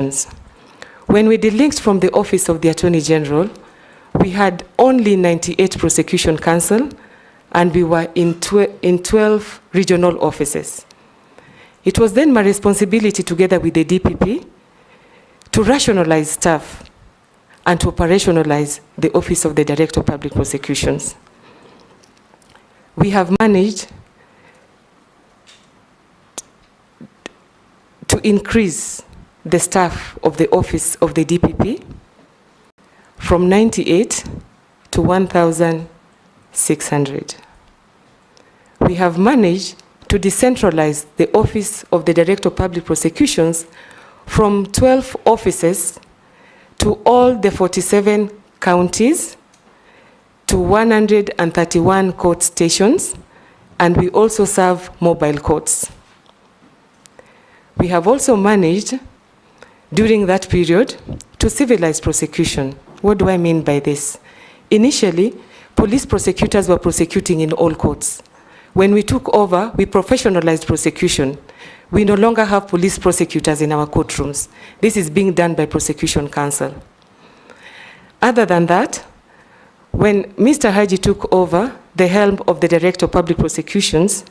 When we delinked from the Office of the Attorney General, we had only 98 prosecution counsel, and we were in 12 regional offices. It was then my responsibility, together with the DPP, to rationalize staff and to operationalize the Office of the Director of Public Prosecutions. We have managed to increase the staff of the Office of the DPP from 98 to 1,600. We have managed to decentralize the Office of the Director of Public Prosecutions from 12 offices to all the 47 counties, to 131 court stations, and we also serve mobile courts. We have also managed, during that period, to civilize prosecution. What do I mean by this? Initially, police prosecutors were prosecuting in all courts. When we took over, we professionalized prosecution. We no longer have police prosecutors in our courtrooms. This is being done by prosecution counsel. Other than that, when Mr. Haji took over the helm of the Director of Public Prosecutions,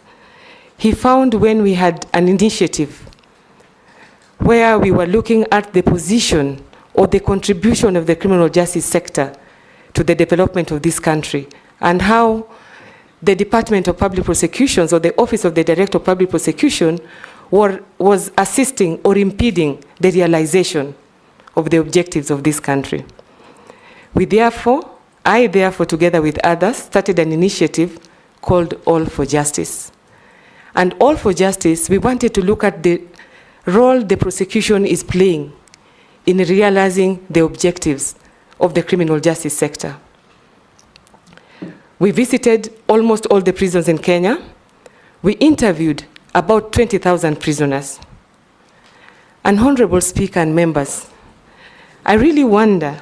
he found, when we had an initiative where we were looking at the position or the contribution of the criminal justice sector to the development of this country, and how the Department of Public Prosecutions, or the Office of the Director of Public Prosecution, was assisting or impeding the realization of the objectives of this country. I therefore, together with others, started an initiative called All for Justice. And All for Justice, we wanted to look at the role the prosecution is playing in realizing the objectives of the criminal justice sector. We visited almost all the prisons in Kenya. We interviewed about 20,000 prisoners. And Honorable Speaker and members, I really wonder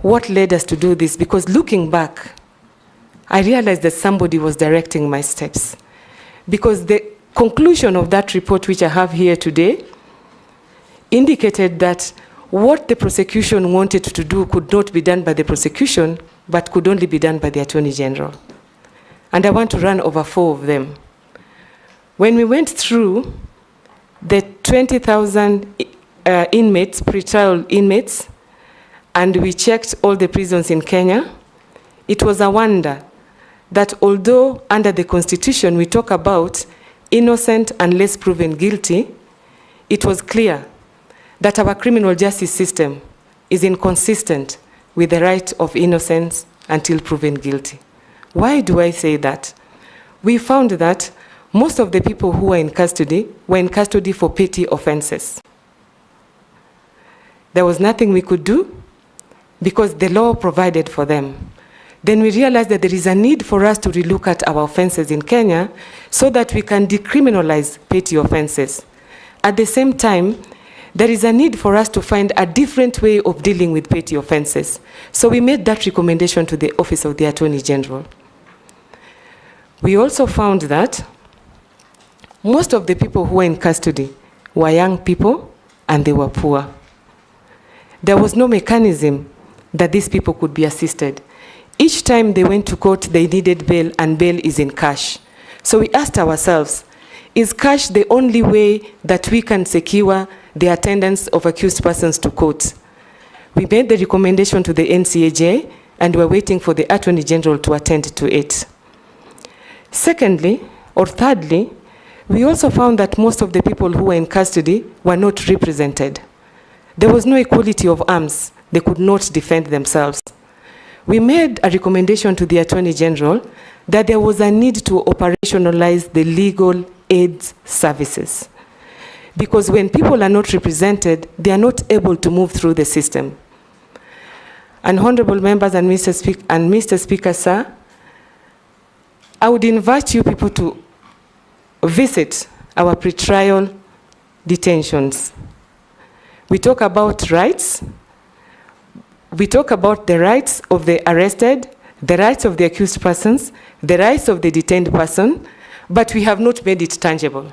what led us to do this, because looking back, I realized that somebody was directing my steps. Because the conclusion of that report, which I have here today, indicated that what the prosecution wanted to do could not be done by the prosecution, but could only be done by the Attorney General. And I want to run over 4 of them. When we went through the 20,000 inmates, pretrial inmates, and we checked all the prisons in Kenya, it was a wonder that although under the Constitution we talk about innocent unless proven guilty, it was clear that our criminal justice system is inconsistent with the right of innocence until proven guilty. Why do I say that? We found that most of the people who were in custody for petty offenses. There was nothing we could do because the law provided for them. Then we realized that there is a need for us to relook at our offenses in Kenya so that we can decriminalize petty offenses. At the same time, there is a need for us to find a different way of dealing with petty offenses. So we made that recommendation to the Office of the Attorney General. We also found that most of the people who were in custody were young people and they were poor. There was no mechanism that these people could be assisted. Each time they went to court, they needed bail, and bail is in cash. So we asked ourselves, is cash the only way that we can secure the attendance of accused persons to court? We made the recommendation to the NCAJ, and we're waiting for the Attorney General to attend to it. Thirdly, we also found that most of the people who were in custody were not represented. There was no equality of arms. They could not defend themselves. We made a recommendation to the Attorney General that there was a need to operationalize the legal aid services. Because when people are not represented, they are not able to move through the system. And honorable members and Mr. Speaker, sir, I would invite you people to visit our pretrial detentions. We talk about rights. We talk about the rights of the arrested, the rights of the accused persons, the rights of the detained person, but we have not made it tangible.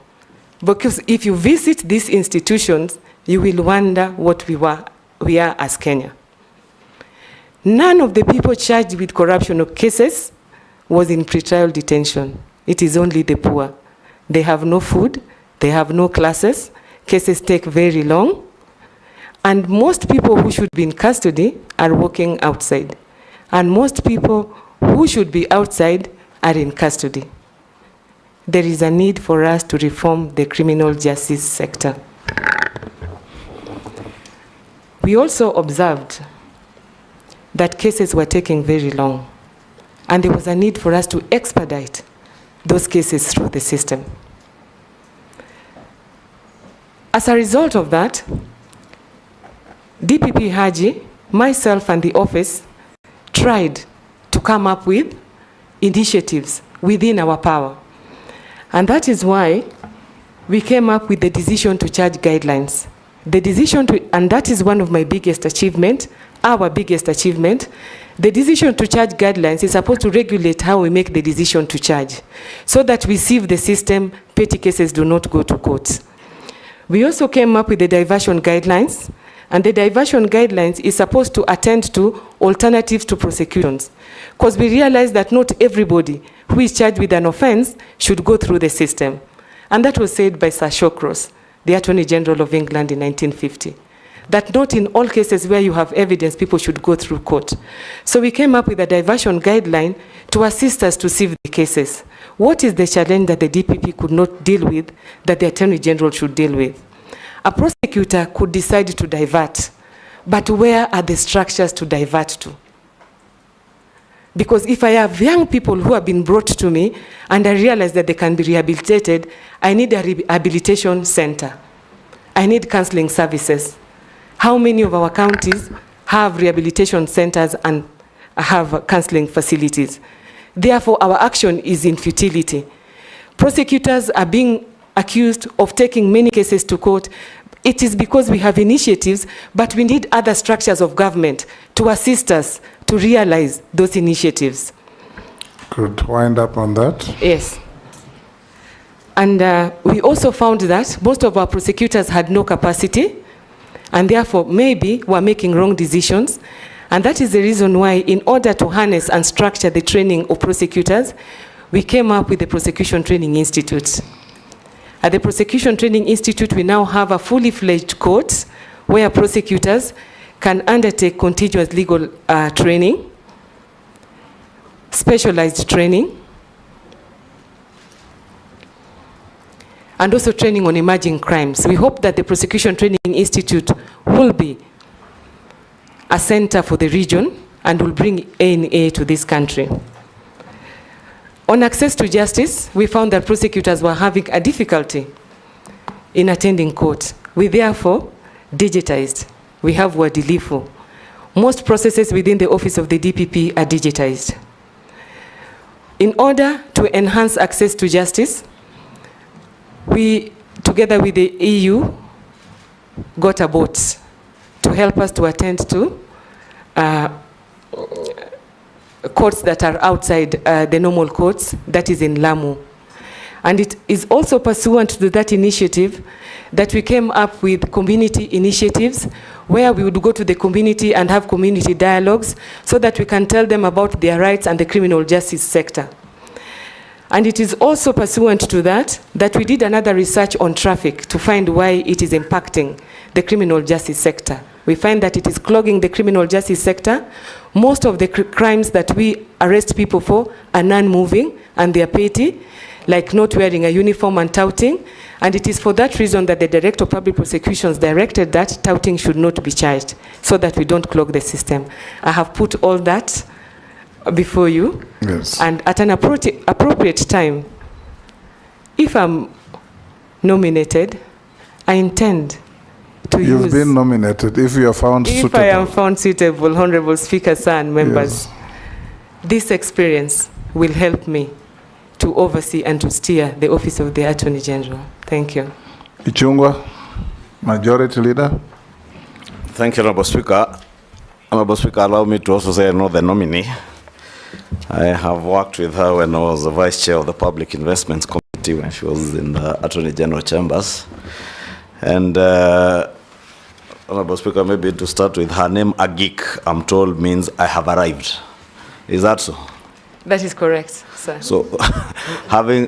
Because if you visit these institutions, you will wonder what we are as Kenya. None of the people charged with corruption cases was in pretrial detention. It is only the poor. They have no food, they have no classes, cases take very long, and most people who should be in custody are working outside. And most people who should be outside are in custody. There is a need for us to reform the criminal justice sector. We also observed that cases were taking very long, and there was a need for us to expedite those cases through the system. As a result of that, DPP Haji, myself and the office tried to come up with initiatives within our power. And that is why we came up with the decision to charge guidelines. The decision to, and that is one of my biggest achievement, our biggest achievement. The decision to charge guidelines is supposed to regulate how we make the decision to charge, so that we sieve the system, petty cases do not go to court. We also came up with the diversion guidelines, and the diversion guidelines is supposed to attend to alternatives to prosecutions, because we realize that not everybody who is charged with an offense should go through the system. And that was said by Sir Shawcross, the Attorney General of England in 1950, that not in all cases where you have evidence, people should go through court. So we came up with a diversion guideline to assist us to sieve the cases. What is the challenge that the DPP could not deal with that the Attorney General should deal with? A prosecutor could decide to divert, but where are the structures to divert to? Because if I have young people who have been brought to me and I realize that they can be rehabilitated, I need a rehabilitation center. I need counseling services. How many of our counties have rehabilitation centers and have counseling facilities? Therefore, our action is in futility. Prosecutors are being accused of taking many cases to court. It is because we have initiatives, but we need other structures of government to assist us to realize those initiatives. Could wind up on that? Yes. And we also found that most of our prosecutors had no capacity, and therefore maybe were making wrong decisions. And that is the reason why, in order to harness and structure the training of prosecutors, we came up with the Prosecution Training Institute. At the Prosecution Training Institute, we now have a fully fledged course where prosecutors can undertake continuous legal training, specialized training, and also training on emerging crimes. We hope that the Prosecution Training Institute will be a center for the region and will bring A&A to this country. On access to justice, we found that prosecutors were having a difficulty in attending court. We therefore digitized. We have Wadilifu. Most processes within the office of the DPP are digitized. In order to enhance access to justice, we, together with the EU, got a boat to help us to attend to courts that are outside the normal courts, that is in Lamu. And it is also pursuant to that initiative that we came up with community initiatives where we would go to the community and have community dialogues so that we can tell them about their rights and the criminal justice sector. And it is also pursuant to that we did another research on traffic to find why it is impacting the criminal justice sector. We find that it is clogging the criminal justice sector. Most of the crimes that we arrest people for are non-moving and they are petty, like not wearing a uniform and touting. And it is for that reason that the Director of Public Prosecutions directed that touting should not be charged, so that we don't clog the system. I have put all that before you. Yes. And at an appropriate time, if I'm nominated, I intend to use... You've been nominated. If you are found suitable. If I am found suitable, Honorable Speaker, sir, and members, yes, this experience will help me to oversee and to steer the Office of the Attorney General. Thank you. Ichungwa, Majority Leader. Thank you, Honorable Speaker. Honorable Speaker, allow me to also say I know the nominee. I have worked with her when I was the Vice Chair of the Public Investments Committee when she was in the Attorney General Chambers. And Honorable Speaker, maybe to start with, her name Agik, I'm told, means I have arrived. Is that so? That is correct, sir. So, having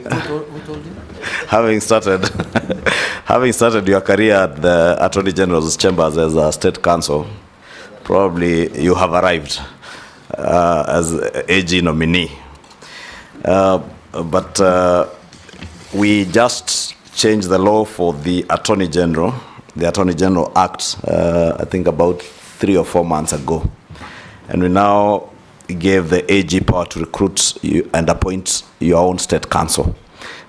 started having started your career at the Attorney General's chambers as a state counsel, probably you have arrived as AG nominee. But we just changed the law for the Attorney General Act, I think about 3 or 4 months ago. And we now gave the AG power to recruit you and appoint your own state counsel.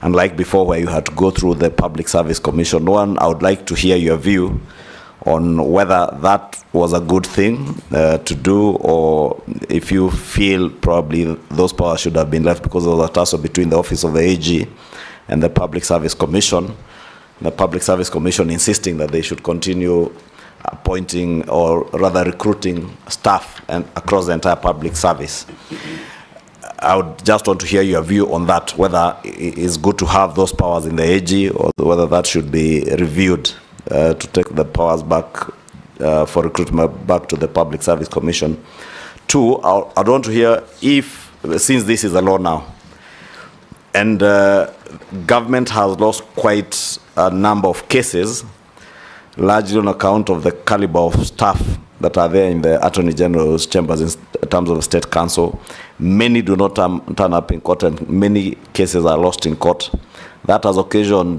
Unlike before, where you had to go through the Public Service Commission. One, I would like to hear your view on whether that was a good thing to do, or if you feel probably those powers should have been left because there was a tussle between the office of the AG and the Public Service Commission. The Public Service Commission insisting that they should continue appointing, or rather recruiting, staff and across the entire public service. I would just want to hear your view on that, whether it is good to have those powers in the AG, or whether that should be reviewed to take the powers back for recruitment back to the Public Service Commission. Two, I'd want to hear if, since this is a law now, and government has lost quite a number of cases, largely on account of the caliber of staff that are there in the Attorney General's chambers in terms of the State Council. Many do not turn up in court, and many cases are lost in court. That has occasioned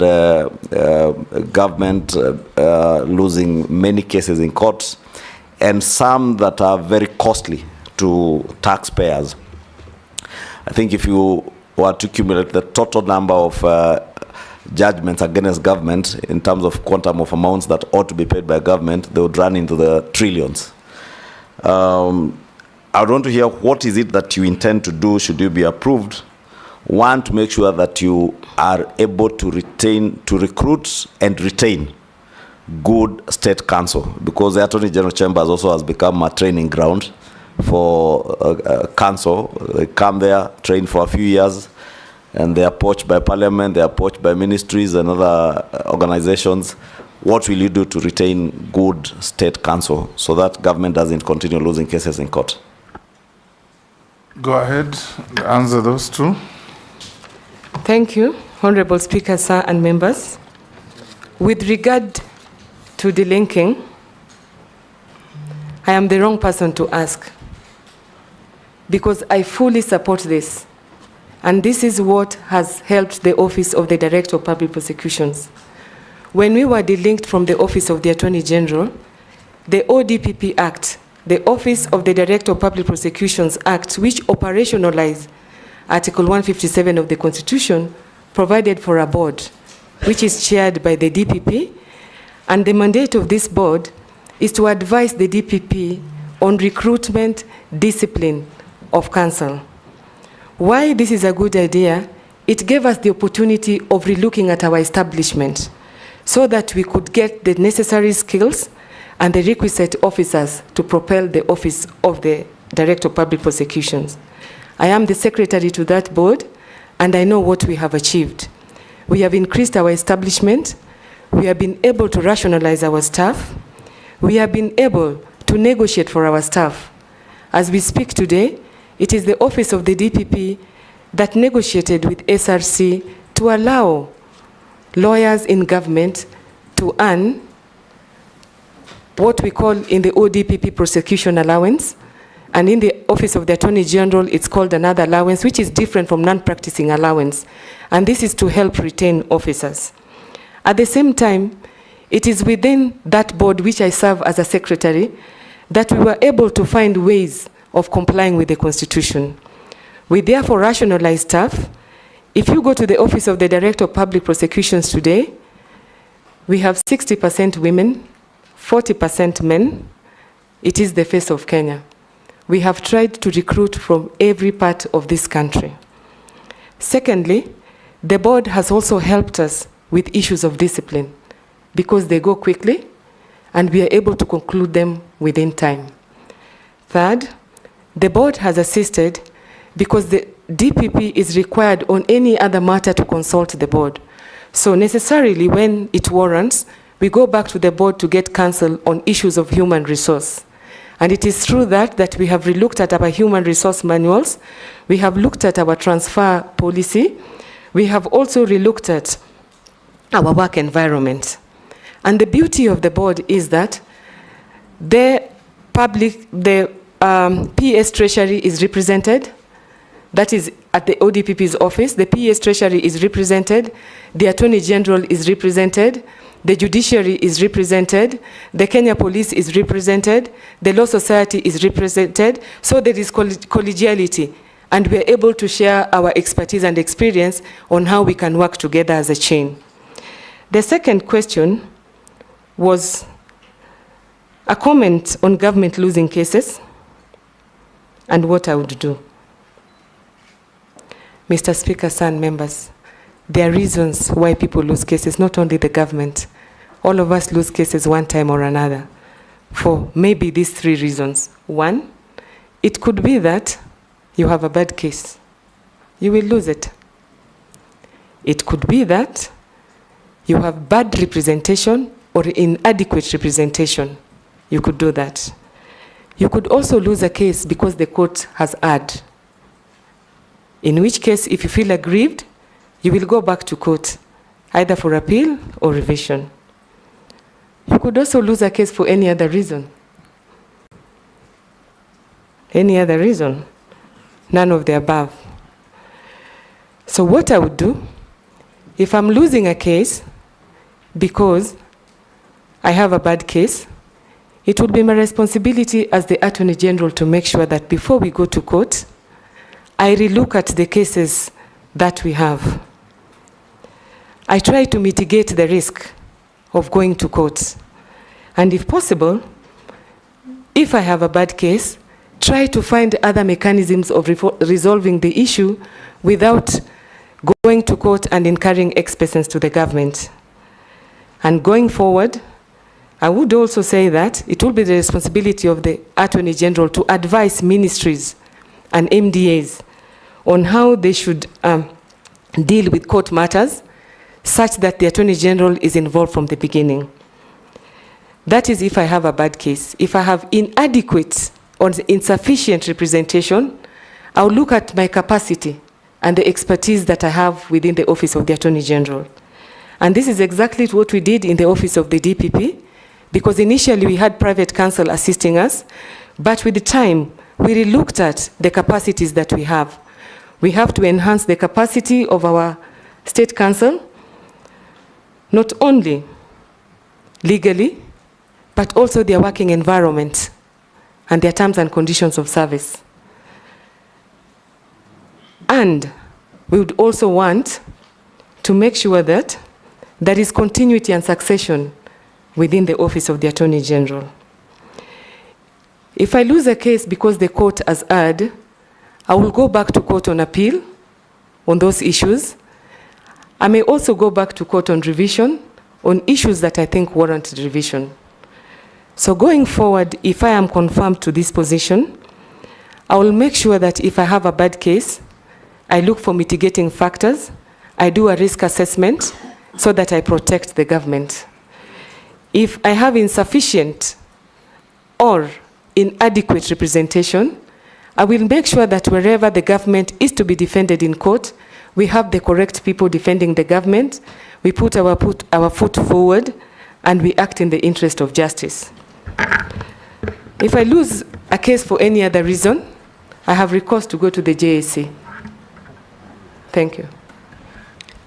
government losing many cases in court, and some that are very costly to taxpayers. I think if you were to accumulate the total number of judgments against government in terms of quantum of amounts that ought to be paid by government, they would run into the trillions. I would want to hear what is it that you intend to do should you be approved. One, to make sure that you are able to recruit and retain good state counsel, because the Attorney General Chambers also has become a training ground for counsel. They come there, train for a few years, and they are poached by Parliament, they are poached by ministries and other organizations. What will you do to retain good state counsel so that government doesn't continue losing cases in court? Go ahead, answer those two. Thank you, Honorable Speaker, sir, and members. With regard to delinking, I am the wrong person to ask, because I fully support this. And this is what has helped the Office of the Director of Public Prosecutions. When we were delinked from the Office of the Attorney General, the ODPP Act, the Office of the Director of Public Prosecutions Act, which operationalized Article 157 of the Constitution, provided for a board, which is chaired by the DPP, and the mandate of this board is to advise the DPP on recruitment discipline of counsel. Why this is a good idea, it gave us the opportunity of relooking at our establishment so that we could get the necessary skills and the requisite officers to propel the Office of the Director of Public Prosecutions. I am the secretary to that board, and I know what we have achieved. We have increased our establishment. We have been able to rationalize our staff. We have been able to negotiate for our staff. As we speak today, it is the Office of the DPP that negotiated with SRC to allow lawyers in government to earn what we call in the ODPP prosecution allowance, and in the Office of the Attorney General it's called another allowance, which is different from non-practicing allowance, and this is to help retain officers. At the same time, it is within that board, which I serve as a secretary, that we were able to find ways of complying with the Constitution. We therefore rationalize staff. If you go to the Office of the Director of Public Prosecutions today, we have 60% women, 40% men. It is the face of Kenya. We have tried to recruit from every part of this country. Secondly, the board has also helped us with issues of discipline because they go quickly and we are able to conclude them within time. Third, the board has assisted because the DPP is required on any other matter to consult the board. So necessarily when it warrants, we go back to the board to get counsel on issues of human resource. And it is through that we have relooked at our human resource manuals, we have looked at our transfer policy, we have also relooked at our work environment. And the beauty of the board is that the PS Treasury is represented. That is at the ODPP's office. The PS Treasury is represented. The Attorney General is represented. The Judiciary is represented. The Kenya Police is represented. The Law Society is represented. So there is collegiality. And we are able to share our expertise and experience on how we can work together as a chain. The second question was a comment on government losing cases and what I would do. Mr. Speaker, sir, and members, there are reasons why people lose cases, not only the government. All of us lose cases one time or another for maybe these 3 reasons. 1, it could be that you have a bad case. You will lose it. It could be that you have bad representation or inadequate representation. You could do that. You could also lose a case because the court has erred. In which case, if you feel aggrieved, you will go back to court, either for appeal or revision. You could also lose a case for any other reason. Any other reason? None of the above. So what I would do, if I'm losing a case because I have a bad case, it would be my responsibility as the Attorney General to make sure that before we go to court, I relook at the cases that we have. I try to mitigate the risk of going to court. And if possible, if I have a bad case, try to find other mechanisms of resolving the issue without going to court and incurring expenses to the government. And going forward, I would also say that it will be the responsibility of the Attorney General to advise ministries and MDAs on how they should deal with court matters such that the Attorney General is involved from the beginning. That is if I have a bad case. If I have inadequate or insufficient representation, I'll look at my capacity and the expertise that I have within the Office of the Attorney General. And this is exactly what we did in the Office of the DPP, because initially we had private counsel assisting us, but with the time, we relooked at the capacities that we have. We have to enhance the capacity of our state counsel, not only legally, but also their working environment and their terms and conditions of service. And we would also want to make sure that there is continuity and succession within the Office of the Attorney General. If I lose a case because the court has erred, I will go back to court on appeal on those issues. I may also go back to court on revision on issues that I think warrant revision. So going forward, if I am confirmed to this position, I will make sure that if I have a bad case, I look for mitigating factors, I do a risk assessment so that I protect the government. If I have insufficient or inadequate representation, I will make sure that wherever the government is to be defended in court, we have the correct people defending the government, we put our foot forward, and we act in the interest of justice. If I lose a case for any other reason, I have recourse to go to the JSC. Thank you.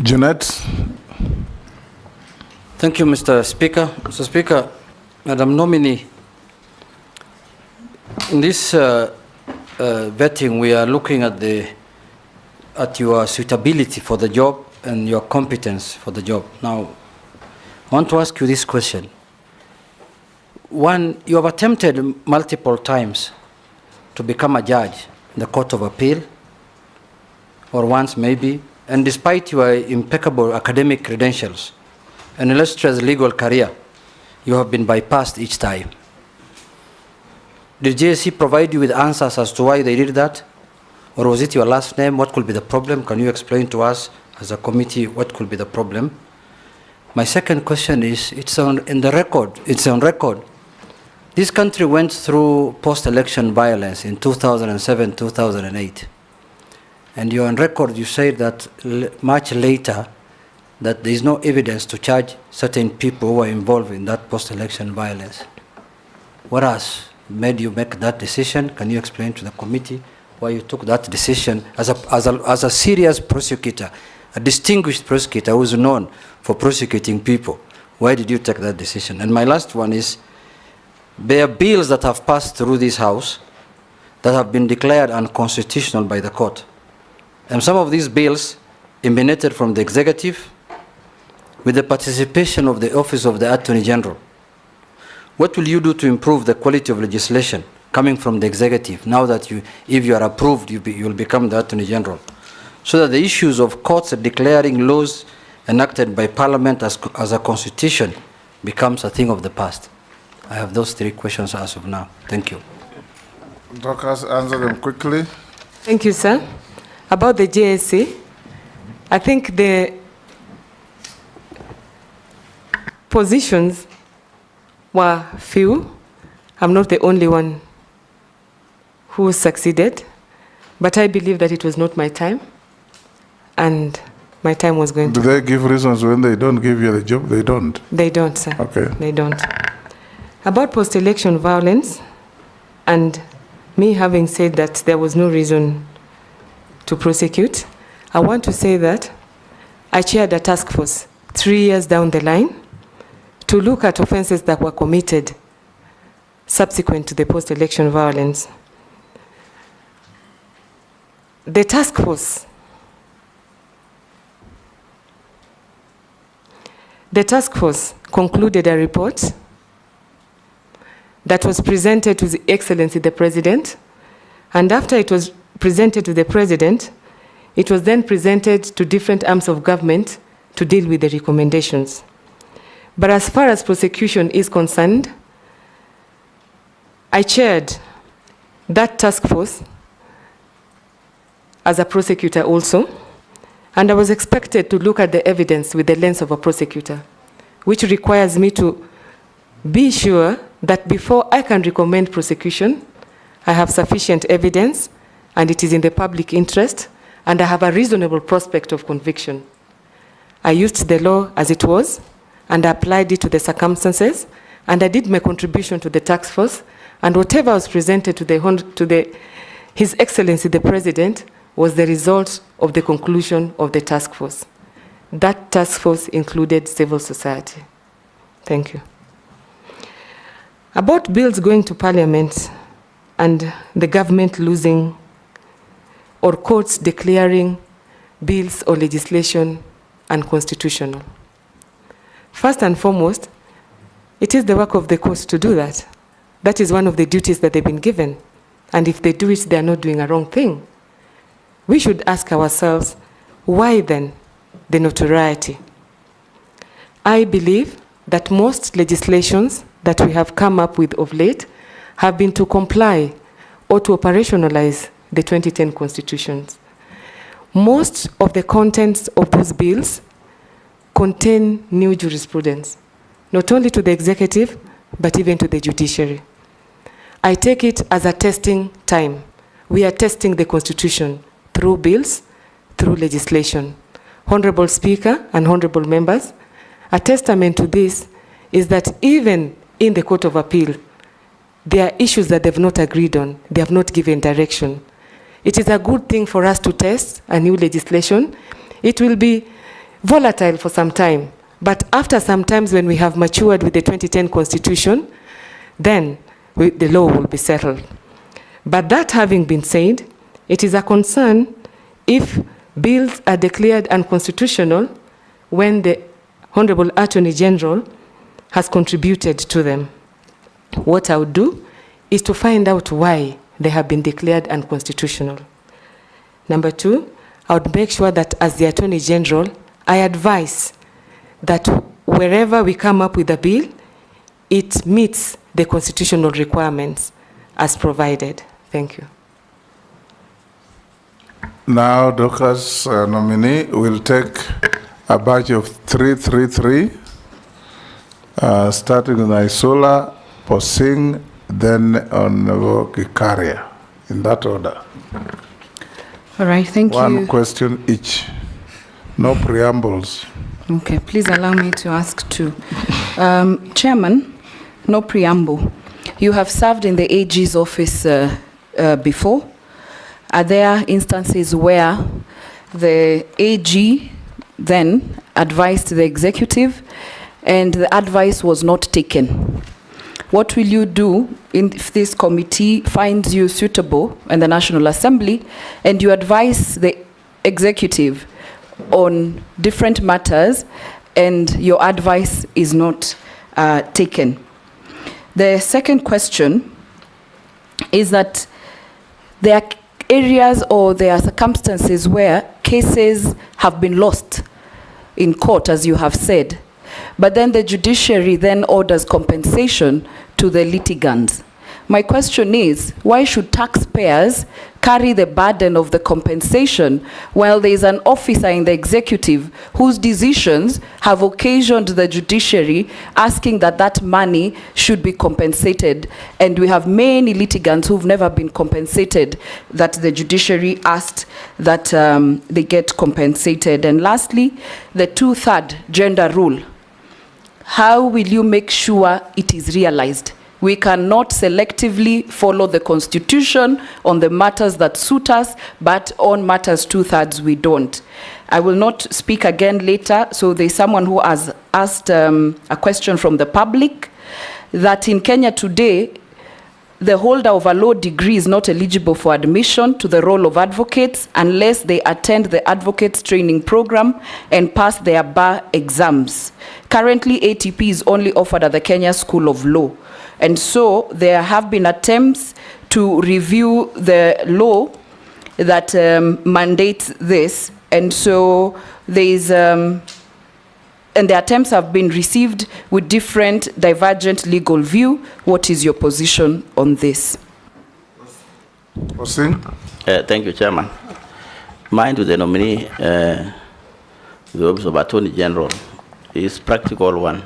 Jeanette. Thank you, Mr. Speaker. Mr. Speaker, Madam Nominee, in this vetting, we are looking at your suitability for the job and your competence for the job. Now, I want to ask you this question. One, you have attempted multiple times to become a judge in the Court of Appeal, or once maybe, and despite your impeccable academic credentials and illustrious legal career, you have been bypassed each time. Did JSC provide you with answers as to why they did that? Or was it your last name? What could be the problem? Can you explain to us as a committee what could be the problem? My second question is, it's on record. This country went through post-election violence in 2007, 2008. And you're on record, you say that much later, that there is no evidence to charge certain people who were involved in that post-election violence. What has made you make that decision? Can you explain to the committee why you took that decision as a serious prosecutor, a distinguished prosecutor who is known for prosecuting people? Why did you take that decision? And my last one is, there are bills that have passed through this House that have been declared unconstitutional by the court. And some of these bills emanated from the executive with the participation of the Office of the Attorney General. What will you do to improve the quality of legislation coming from the executive now that if you are approved, you will become the Attorney General, so that the issues of courts declaring laws enacted by Parliament as a constitution becomes a thing of the past? I have those 3 questions as of now. Thank you. Dorcas, answer them quickly. Thank you, sir. About the JSC, I think the positions were few. I'm not the only one who succeeded, but I believe that it was not my time, and my time was going to... Do they give reasons when they don't give you the job? They don't? They don't, sir. Okay. They don't. About post-election violence, and me having said that there was no reason to prosecute, I want to say that I chaired a task force 3 years down the line to look at offenses that were committed subsequent to the post-election violence. The task force concluded a report that was presented to His Excellency the President, and after it was presented to the President, it was then presented to different arms of government to deal with the recommendations. But as far as prosecution is concerned, I chaired that task force as a prosecutor also, and I was expected to look at the evidence with the lens of a prosecutor, which requires me to be sure that before I can recommend prosecution, I have sufficient evidence and it is in the public interest, and I have a reasonable prospect of conviction. I used the law as it was, and I applied it to the circumstances, and I did my contribution to the task force, and whatever was presented to His Excellency the President was the result of the conclusion of the task force. That task force included civil society. Thank you. About bills going to Parliament and the government losing or courts declaring bills or legislation unconstitutional. First and foremost, it is the work of the courts to do that. That is one of the duties that they've been given. And if they do it, they are not doing a wrong thing. We should ask ourselves, why then the notoriety? I believe that most legislations that we have come up with of late have been to comply or to operationalize the 2010 constitutions. Most of the contents of those bills contain new jurisprudence, not only to the executive, but even to the judiciary. I take it as a testing time. We are testing the Constitution through bills, through legislation. Honorable Speaker and honorable members, a testament to this is that even in the Court of Appeal, there are issues that they've not agreed on. They have not given direction. It is a good thing for us to test a new legislation. It will be volatile for some time, but after some times when we have matured with the 2010 Constitution, then the law will be settled. But that having been said, it is a concern if bills are declared unconstitutional when the Honorable Attorney General has contributed to them. What I would do is to find out why they have been declared unconstitutional. Number 2, I would make sure that as the Attorney General, I advise that wherever we come up with a bill, it meets the constitutional requirements as provided. Thank you. Now, Dorcas nominee will take a batch of 333. Starting with Isola, Posing, then on Gikaria, in that order. All right, thank you. One question each. No preambles. Okay, please allow me to ask two. Chairman, no preamble. You have served in the AG's office before. Are there instances where the AG then advised the executive and the advice was not taken? What will you do if this committee finds you suitable in the National Assembly and you advise the executive on different matters and your advice is not taken? The second question is that there are areas or there are circumstances where cases have been lost in court, as you have said, but then the judiciary then orders compensation to the litigants. My question is, why should taxpayers carry the burden of the compensation while there is an officer in the executive whose decisions have occasioned the judiciary asking that that money should be compensated? And we have many litigants who've never been compensated that the judiciary asked that they get compensated. And lastly, the 2/3 gender rule. How will you make sure it is realized? We cannot selectively follow the Constitution on the matters that suit us, but on matters 2/3 we don't. I will not speak again later, so there's someone who has asked a question from the public, that in Kenya today, the holder of a law degree is not eligible for admission to the role of advocates unless they attend the advocates training program and pass their bar exams. Currently, ATP is only offered at the Kenya School of Law. And so there have been attempts to review the law that mandates this. And so there's, and the attempts have been received with different divergent legal view. What is your position on this? Posing? Thank you, Chairman. Mine to the nominee, the Office of Attorney General, is practical one,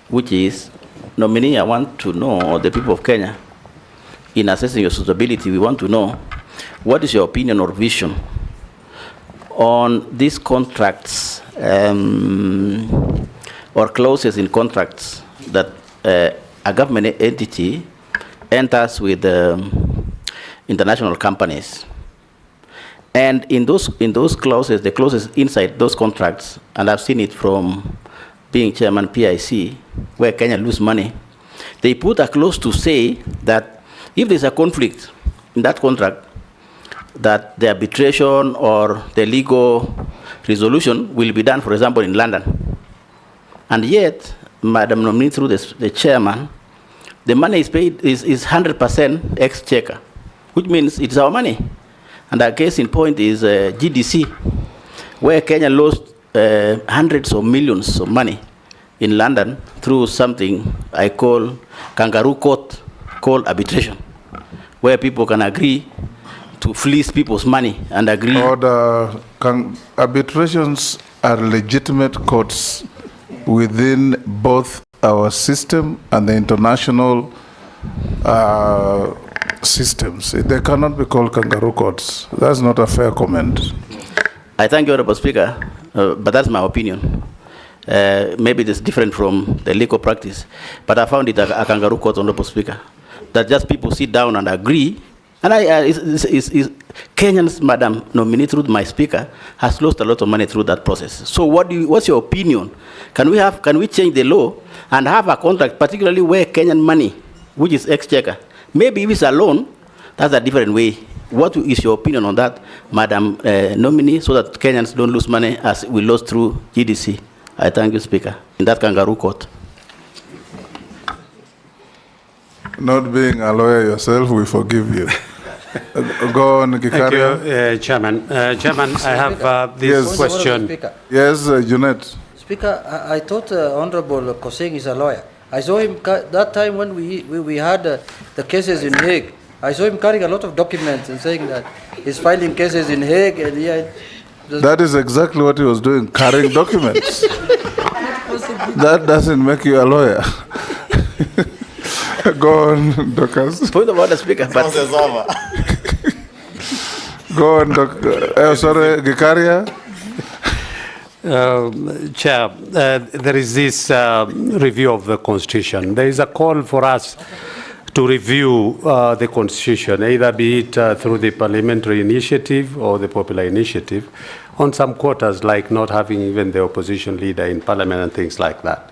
which is, nominee, I want to know, or the people of Kenya, in assessing your suitability, we want to know, what is your opinion or vision on these contracts or clauses in contracts that a government entity enters with international companies? And in those clauses, the clauses inside those contracts, and I've seen it from being chairman PIC, where Kenya lose money, they put a clause to say that if there's a conflict in that contract, that the arbitration or the legal resolution will be done, for example, in London. And yet, Madam Nominee, through the chairman, the money is paid is 100% ex-checker, which means it's our money. And our case in point is GDC, where Kenya lost hundreds of millions of money in London through something I call kangaroo court called arbitration, where people can agree to fleece people's money and agree. Arbitrations are legitimate courts within both our system and the international systems. They cannot be called kangaroo courts. That's not a fair comment. I thank you, Honorable Speaker, but that's my opinion. Maybe it's different from the legal practice, but I found it a kangaroo court, Honorable Speaker, that just people sit down and agree. And Kenyans, Madam Nominee, through my speaker, has lost a lot of money through that process. So what's your opinion? Can we change the law and have a contract, particularly where Kenyan money, which is ex-checker, maybe if it's a loan, that's a different way. What is your opinion on that, Madam Nominee, so that Kenyans don't lose money as we lost through GDC? I thank you, Speaker, in that kangaroo court. Not being a lawyer yourself, we forgive you. Go on, Gikaria. Thank you, Chairman. Chairman, I have this question. Yes, Junet. Speaker, I thought Honorable Koseng is a lawyer. I saw him that time when we had the cases in Hague. I saw him carrying a lot of documents and saying that he's filing cases in Hague. And that is exactly what he was doing, carrying documents. That doesn't make you a lawyer. Go on, Doctors. Point of order, Speaker. But Go on, sorry, Gikaria. Chair, there is this review of the Constitution. There is a call for us to review the Constitution, either be it through the parliamentary initiative or the popular initiative, on some quarters, like not having even the opposition leader in parliament and things like that.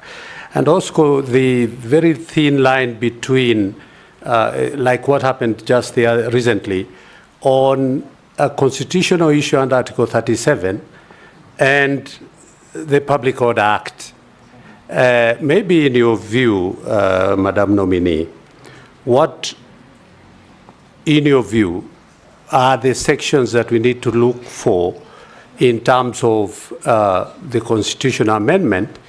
And also the very thin line between, like what happened just there recently, on a constitutional issue under Article 37 and the Public Order Act. Maybe in your view, Madam Nominee, what, in your view, are the sections that we need to look for in terms of the constitutional amendment,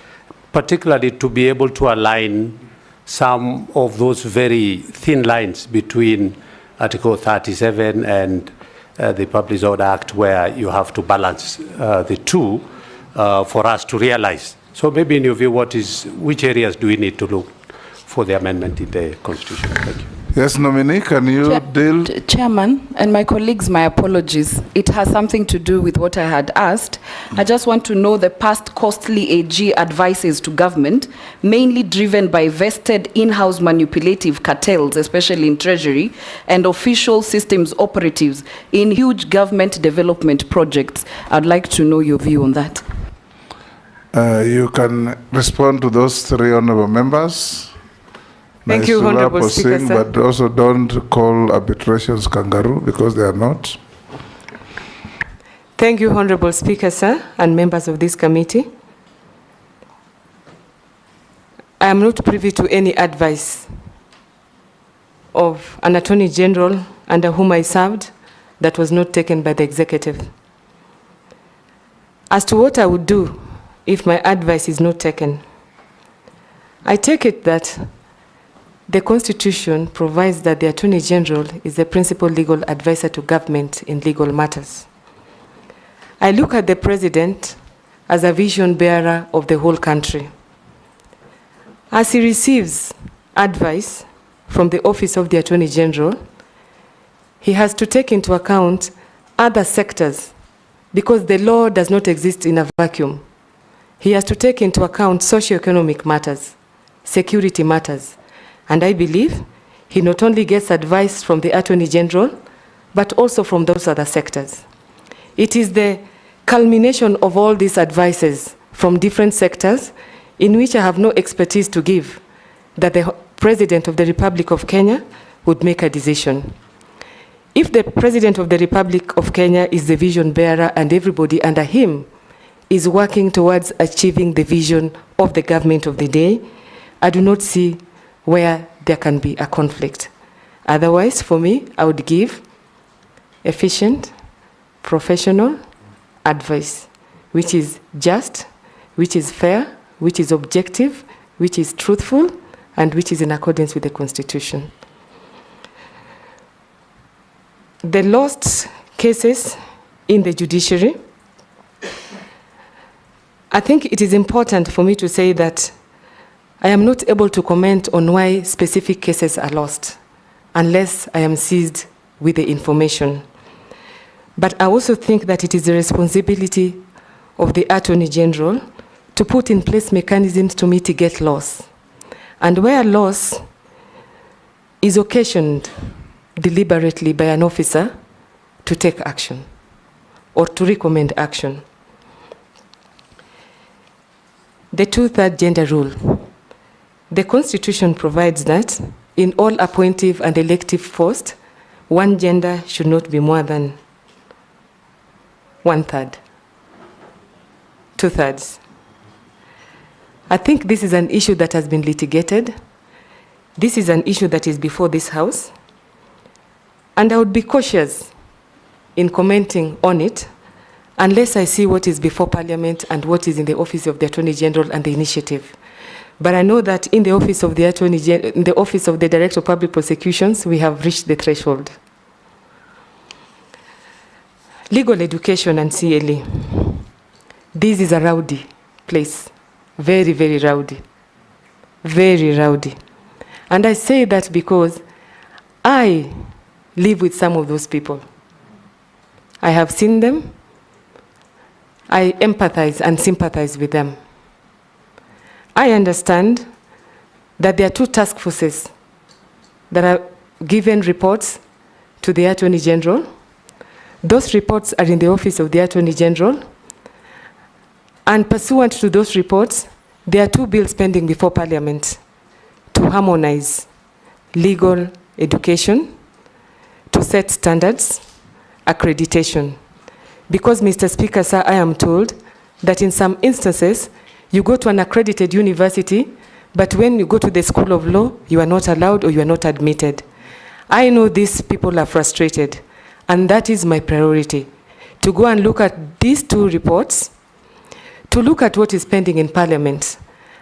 particularly to be able to align some of those very thin lines between Article 37 and the Public Order Act, where you have to balance the two for us to realize. So maybe in your view, which areas do we need to look for the amendment in the Constitution? Thank you. Yes, Nominee, can you deal? Chairman, and my colleagues, my apologies. It has something to do with what I had asked. I just want to know the past costly AG advices to government, mainly driven by vested in-house manipulative cartels, especially in Treasury, and official systems operatives in huge government development projects. I'd like to know your view on that. You can respond to those three honorable members. Thank you, Honorable Speaker, sir. But also don't call arbitrations kangaroo, because they are not. Thank you, Honorable Speaker, sir, and members of this committee. I am not privy to any advice of an Attorney General under whom I served that was not taken by the executive. As to what I would do if my advice is not taken, I take it that the Constitution provides that the Attorney General is the principal legal advisor to government in legal matters. I look at the President as a vision bearer of the whole country. As he receives advice from the Office of the Attorney General, he has to take into account other sectors, because the law does not exist in a vacuum. He has to take into account socio-economic matters, security matters, and I believe he not only gets advice from the Attorney General, but also from those other sectors. It is the culmination of all these advices from different sectors in which I have no expertise to give that the President of the Republic of Kenya would make a decision. If the President of the Republic of Kenya is the vision bearer and everybody under him is working towards achieving the vision of the government of the day, I do not see where there can be a conflict. Otherwise, for me, I would give efficient, professional advice, which is just, which is fair, which is objective, which is truthful, and which is in accordance with the Constitution. The lost cases in the judiciary, I think it is important for me to say that I am not able to comment on why specific cases are lost unless I am seized with the information. But I also think that it is the responsibility of the Attorney General to put in place mechanisms to mitigate loss. And where loss is occasioned deliberately by an officer, to take action or to recommend action. The 2/3 gender rule. The Constitution provides that in all appointive and elective posts, one gender should not be more than 1/3, 2/3. I think this is an issue that has been litigated. This is an issue that is before this House. And I would be cautious in commenting on it unless I see what is before Parliament and what is in the Office of the Attorney General and the initiative. But I know that in the Office of the Attorney General, in the Office of the Director of Public Prosecutions, we have reached the threshold. Legal education and CLE. This is a rowdy place. very, very rowdy. Very rowdy. And I say that because I live with some of those people. I have seen them. I empathize and sympathize with them. I understand that there are two task forces that are given reports to the Attorney General. Those reports are in the office of the Attorney General. And pursuant to those reports, there are two bills pending before Parliament to harmonize legal education, to set standards, accreditation. Because, Mr. Speaker, sir, I am told that in some instances, you go to an accredited university, but when you go to the School of Law, you are not allowed or you are not admitted. I know these people are frustrated, and that is my priority, to go and look at these two reports, to look at what is pending in Parliament,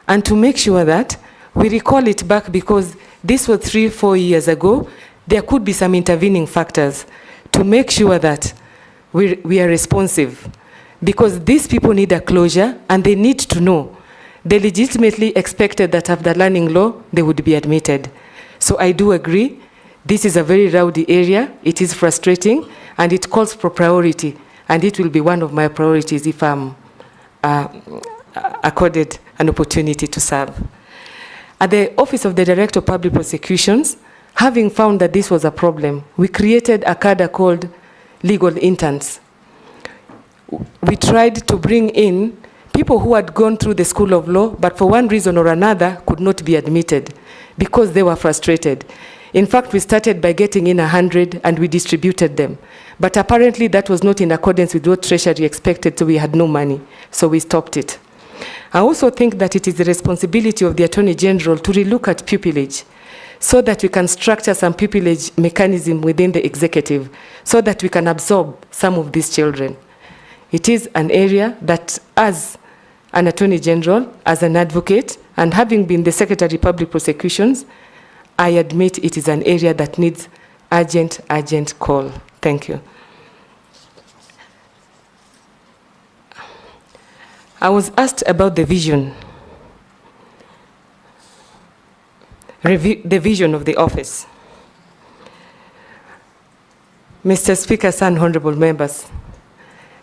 and to make sure that we recall it back, because this was 3-4 years ago. There could be some intervening factors to make sure that we are responsive, because these people need a closure and they need to know. They legitimately expected that after learning law, they would be admitted. So I do agree, this is a very rowdy area, it is frustrating, and it calls for priority, and it will be one of my priorities if I'm accorded an opportunity to serve. At the Office of the Director of Public Prosecutions, having found that this was a problem, we created a cadre called legal interns. We tried to bring in people who had gone through the School of Law, but for one reason or another could not be admitted because they were frustrated. In fact, we started by getting in 100 and we distributed them. But apparently that was not in accordance with what Treasury expected, so we had no money, so we stopped it. I also think that it is the responsibility of the Attorney General to relook at pupillage, so that we can structure some pupillage mechanism within the executive, so that we can absorb some of these children. It is an area that, as an Attorney General, as an advocate, and having been the Secretary of Public Prosecutions, I admit it is an area that needs urgent call. Thank you. I was asked about the vision. The vision of the office. Mr. Speaker, and honorable members,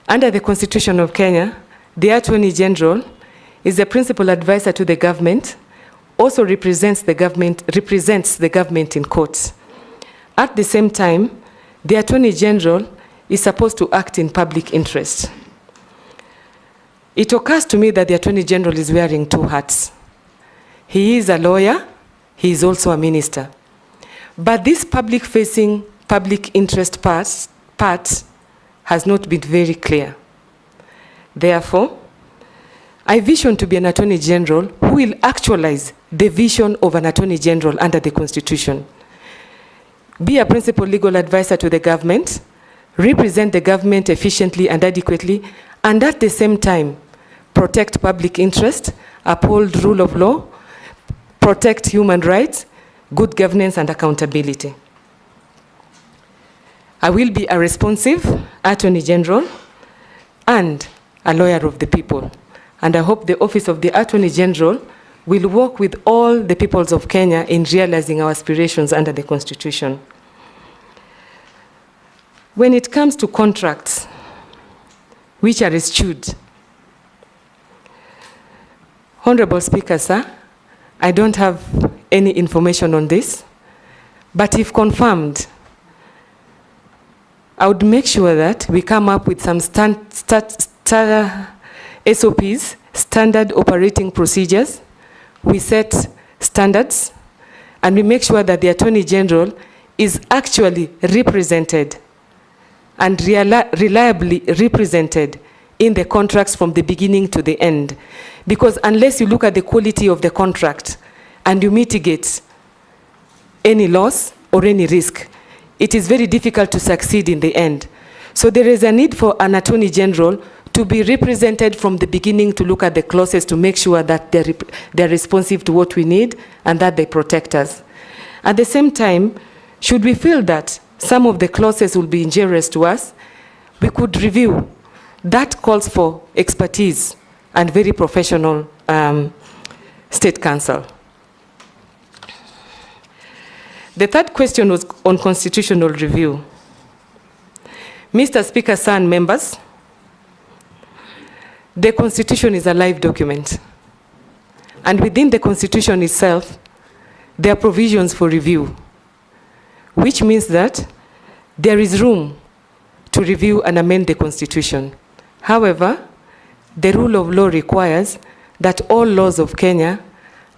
under the Constitution of Kenya, the Attorney General is the principal advisor to the government, also represents the government in courts. At the same time, the Attorney General is supposed to act in public interest. It occurs to me that the Attorney General is wearing two hats. He is a lawyer, he is also a minister. But this public-facing, public interest part has not been very clear. Therefore, I vision to be an Attorney General who will actualize the vision of an Attorney General under the Constitution. Be a principal legal advisor to the government, represent the government efficiently and adequately, and at the same time, protect public interest, uphold rule of law, protect human rights, good governance and accountability. I will be a responsive Attorney General and a lawyer of the people. And I hope the Office of the Attorney General will work with all the peoples of Kenya in realizing our aspirations under the Constitution. When it comes to contracts which are eschewed, Honorable Speaker, sir, I don't have any information on this, but if confirmed, I would make sure that we come up with some SOPs, standard operating procedures. We set standards, and we make sure that the Attorney General is actually represented and reliably represented in the contracts from the beginning to the end. Because unless you look at the quality of the contract and you mitigate any loss or any risk, it is very difficult to succeed in the end. So there is a need for an Attorney General to be represented from the beginning, to look at the clauses to make sure that they're responsive to what we need and that they protect us. At the same time, should we feel that some of the clauses will be injurious to us, we could review. That calls for expertise and very professional State Council. The third question was on constitutional review. Mr. Speaker, sir, and members, the Constitution is a live document. And within the Constitution itself, there are provisions for review, which means that there is room to review and amend the Constitution. However, the rule of law requires that all laws of Kenya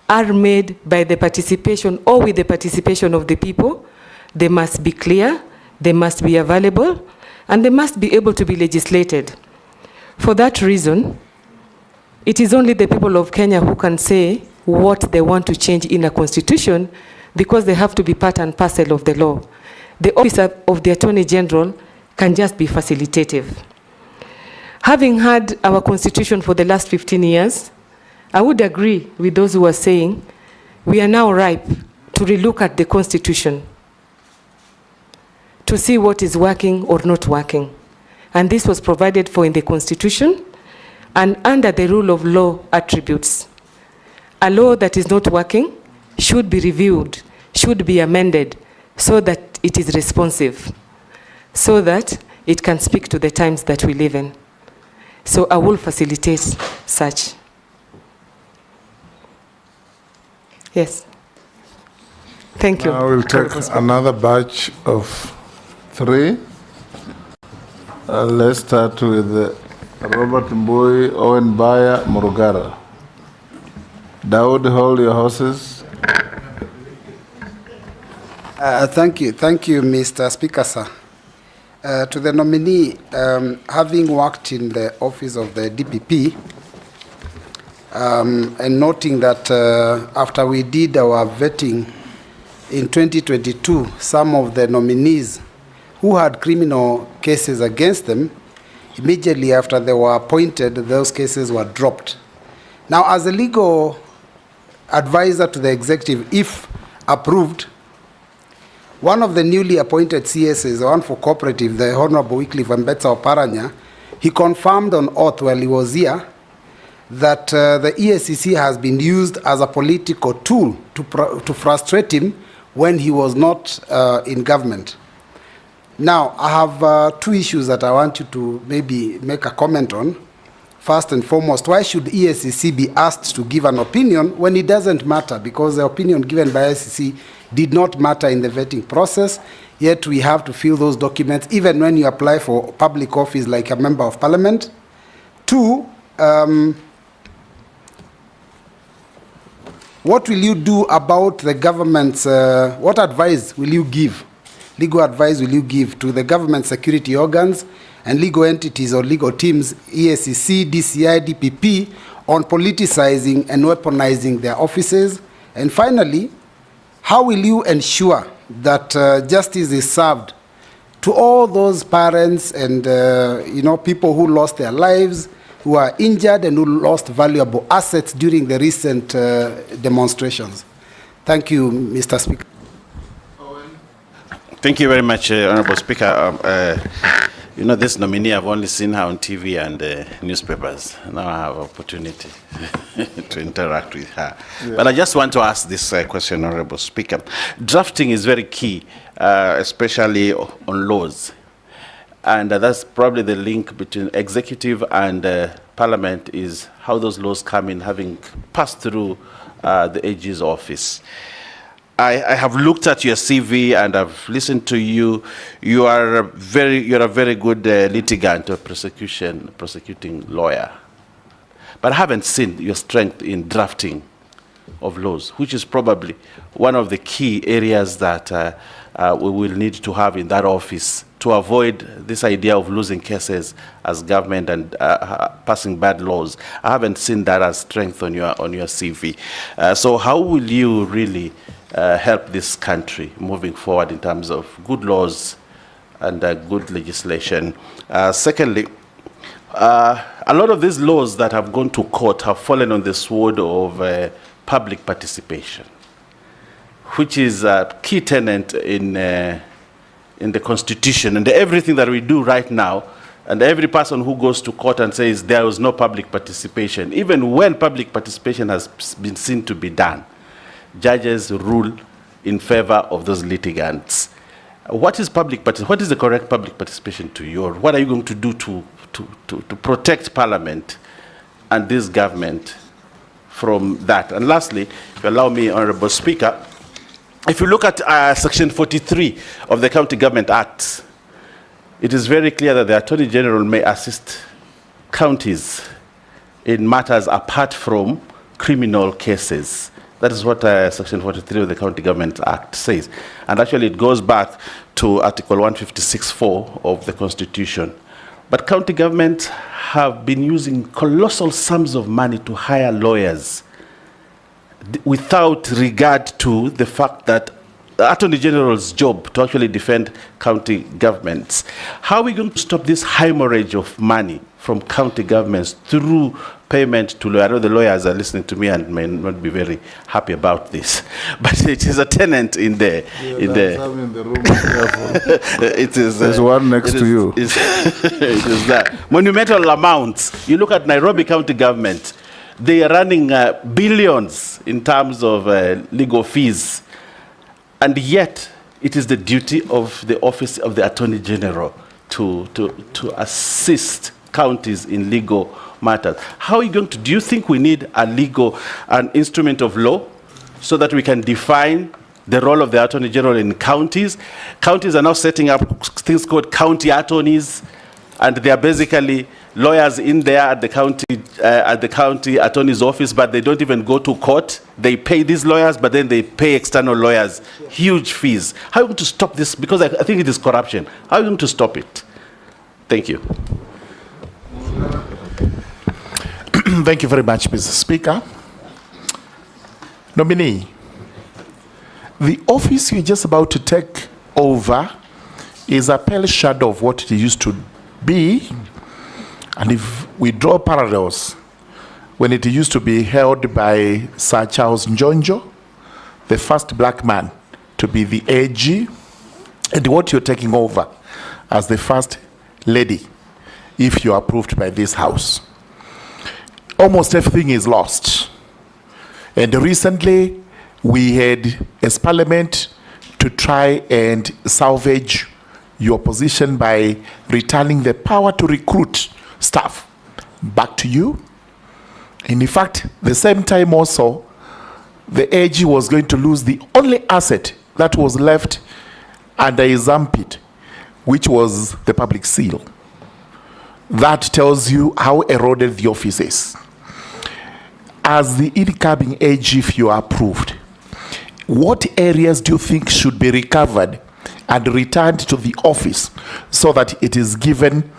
are made by the participation or with the participation of the people. They must be clear, they must be available, and they must be able to be legislated. For that reason, it is only the people of Kenya who can say what they want to change in a constitution, because they have to be part and parcel of the law. The office of the Attorney General can just be facilitative. Having had our constitution for the last 15 years, I would agree with those who are saying we are now ripe to relook at the constitution to see what is working or not working. And this was provided for in the constitution and under the rule of law attributes. A law that is not working should be reviewed, should be amended so that it is responsive, so that it can speak to the times that we live in. So I will facilitate such. Yes. Thank you. Now we'll take another batch of 3. Let's start with Robert Mbui, Owen Baya, Murugara. Daud, hold your horses. Thank you, Mr. Speaker, sir. To the nominee, having worked in the office of the DPP, and noting that after we did our vetting in 2022, some of the nominees who had criminal cases against them, immediately after they were appointed, those cases were dropped. Now, as a legal advisor to the executive, if approved, one of the newly appointed CSs, one for cooperative, the Honorable Wycliffe Ambetsa Oparanya, he confirmed on oath while he was here that the EACC has been used as a political tool to frustrate him when he was not in government. Now, I have 2 issues that I want you to maybe make a comment on. First and foremost, why should EACC be asked to give an opinion when it doesn't matter? Because the opinion given by EACC did not matter in the vetting process, yet we have to fill those documents even when you apply for public office like a member of parliament. 2, what will you do about the government's, what advice will you give, legal advice will you give to the government security organs and legal entities or legal teams, EACC, DCI, DPP, on politicizing and weaponizing their offices? And finally, how will you ensure that justice is served to all those parents and people who lost their lives, who are injured and who lost valuable assets during the recent demonstrations? Thank you, Mr. Speaker. Thank you very much, Honorable Speaker. This nominee, I've only seen her on TV and newspapers. Now I have opportunity to interact with her. Yeah. But I just want to ask this question, Honorable Speaker. Drafting is very key, especially on laws. And that's probably the link between executive and parliament, is how those laws come in, having passed through the AG's office. I have looked at your CV and I've listened to you. You're a very good litigant or prosecuting lawyer. But I haven't seen your strength in drafting of laws, which is probably one of the key areas that we will need to have in that office to avoid this idea of losing cases as government and passing bad laws. I haven't seen that as strength on your CV. So how will you really help this country moving forward in terms of good laws and good legislation? Secondly, a lot of these laws that have gone to court have fallen on the sword of public participation, which is a key tenet in the Constitution. And everything that we do right now And every person who goes to court and says there was no public participation, even when public participation has been seen to be done, judges rule in favor of those litigants. What is public participation? What is the correct public participation to you? Or what are you going to do to protect Parliament and this government from that? And lastly, if you allow me, Honorable Speaker, if you look at Section 43 of the County Government Act, it is very clear that the Attorney General may assist counties in matters apart from criminal cases. That is what Section 43 of the County Government Act says. And actually it goes back to Article 156(4) of the Constitution. But county governments have been using colossal sums of money to hire lawyers without regard to the fact that the Attorney General's job to actually defend county governments. How are we going to stop this hemorrhage of money from county governments through payment to lawyers? I know the lawyers are listening to me and may not be very happy about this, but it is a tenant in the room. it is. There's one next to you. It is that monumental amounts. You look at Nairobi County government; they are running billions in terms of legal fees. And yet, it is the duty of the Office of the Attorney General to assist counties in legal matters. How are you going to, do you think we need an instrument of law so that we can define the role of the Attorney General in counties? Counties are now setting up things called county attorneys, and they are basically lawyers in there at the county attorney's office, but they don't even go to court. They pay these lawyers, but then they pay external lawyers huge fees. How are you going to stop this? Because I think it is corruption. How are you going to stop it? Thank you. Thank you very much, Mr. Speaker. Nominee, the office you're just about to take over is a pale shadow of what it used to be. And if we draw parallels, when it used to be held by Sir Charles Njonjo, the first black man to be the AG, and what you're taking over as the first lady, if you're approved by this House, almost everything is lost. And recently, we had as Parliament to try and salvage your position by returning the power to recruit staff back to you. And in fact, the same time also, the AG was going to lose the only asset that was left under his armpit, which was the public seal. That tells you how eroded the office is. As the incoming AG, if you are approved, what areas do you think should be recovered and returned to the office so that it is given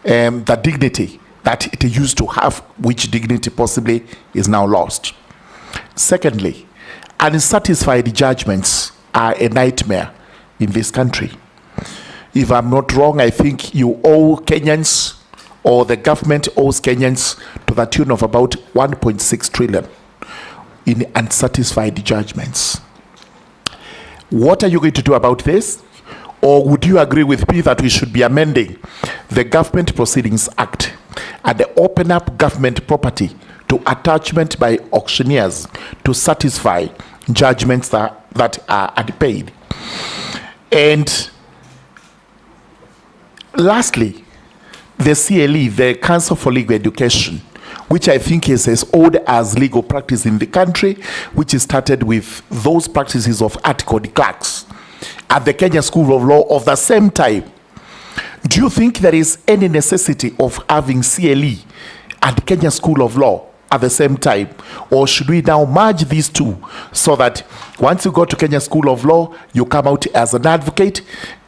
the dignity that it used to have, which dignity possibly is now lost? Secondly, unsatisfied judgments are a nightmare in this country. If I'm not wrong, I think you owe Kenyans, or the government owes Kenyans, to the tune of about 1.6 trillion in unsatisfied judgments. What are you going to do about this? Or would you agree with me that we should be amending the Government Proceedings Act and open up government property to attachment by auctioneers to satisfy judgments that are unpaid? And lastly, the CLE, the Council for Legal Education, which I think is as old as legal practice in the country, which is started with those practices of articled clerks at the Kenya School of Law of the same time. Do you think there is any necessity of having CLE and Kenya School of Law at the same time? Or should we now merge these two so that once you go to Kenya School of Law, you come out as an advocate,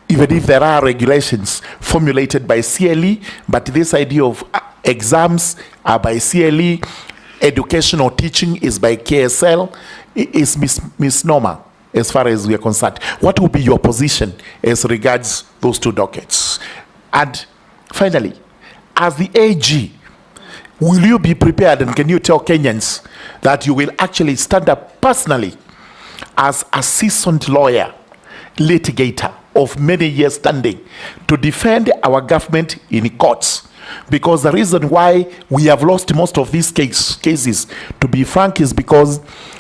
even if there are regulations formulated by CLE, but this idea of exams are by CLE, education or teaching is by KSL, is misnomer as far as we are concerned. What will be your position as regards those two dockets? And finally, as the AG, will you be prepared, and can you tell Kenyans that you will actually stand up personally as a seasoned lawyer, litigator, of many years standing to defend our government in courts. Because the reason why we have lost most of these cases, to be frank, is because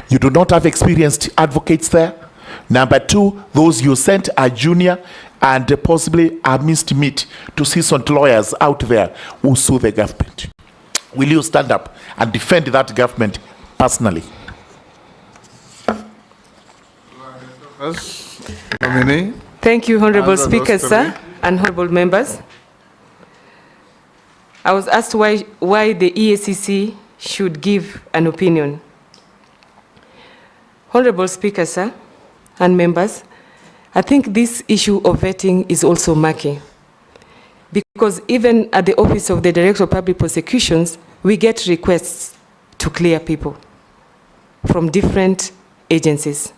you do not have experienced advocates there. Number two, those you sent are junior and possibly are missed meat to seasoned lawyers out there who sue the government. Will you stand up and defend that government personally? Nominee. Thank you, Honorable Answer those Speaker, sir, three. and honorable members. I was asked why the EACC should give an opinion. Honorable Speaker, sir, and members, I think this issue of vetting is also murky, because even at the Office of the Director of Public Prosecutions, we get requests to clear people from different agencies.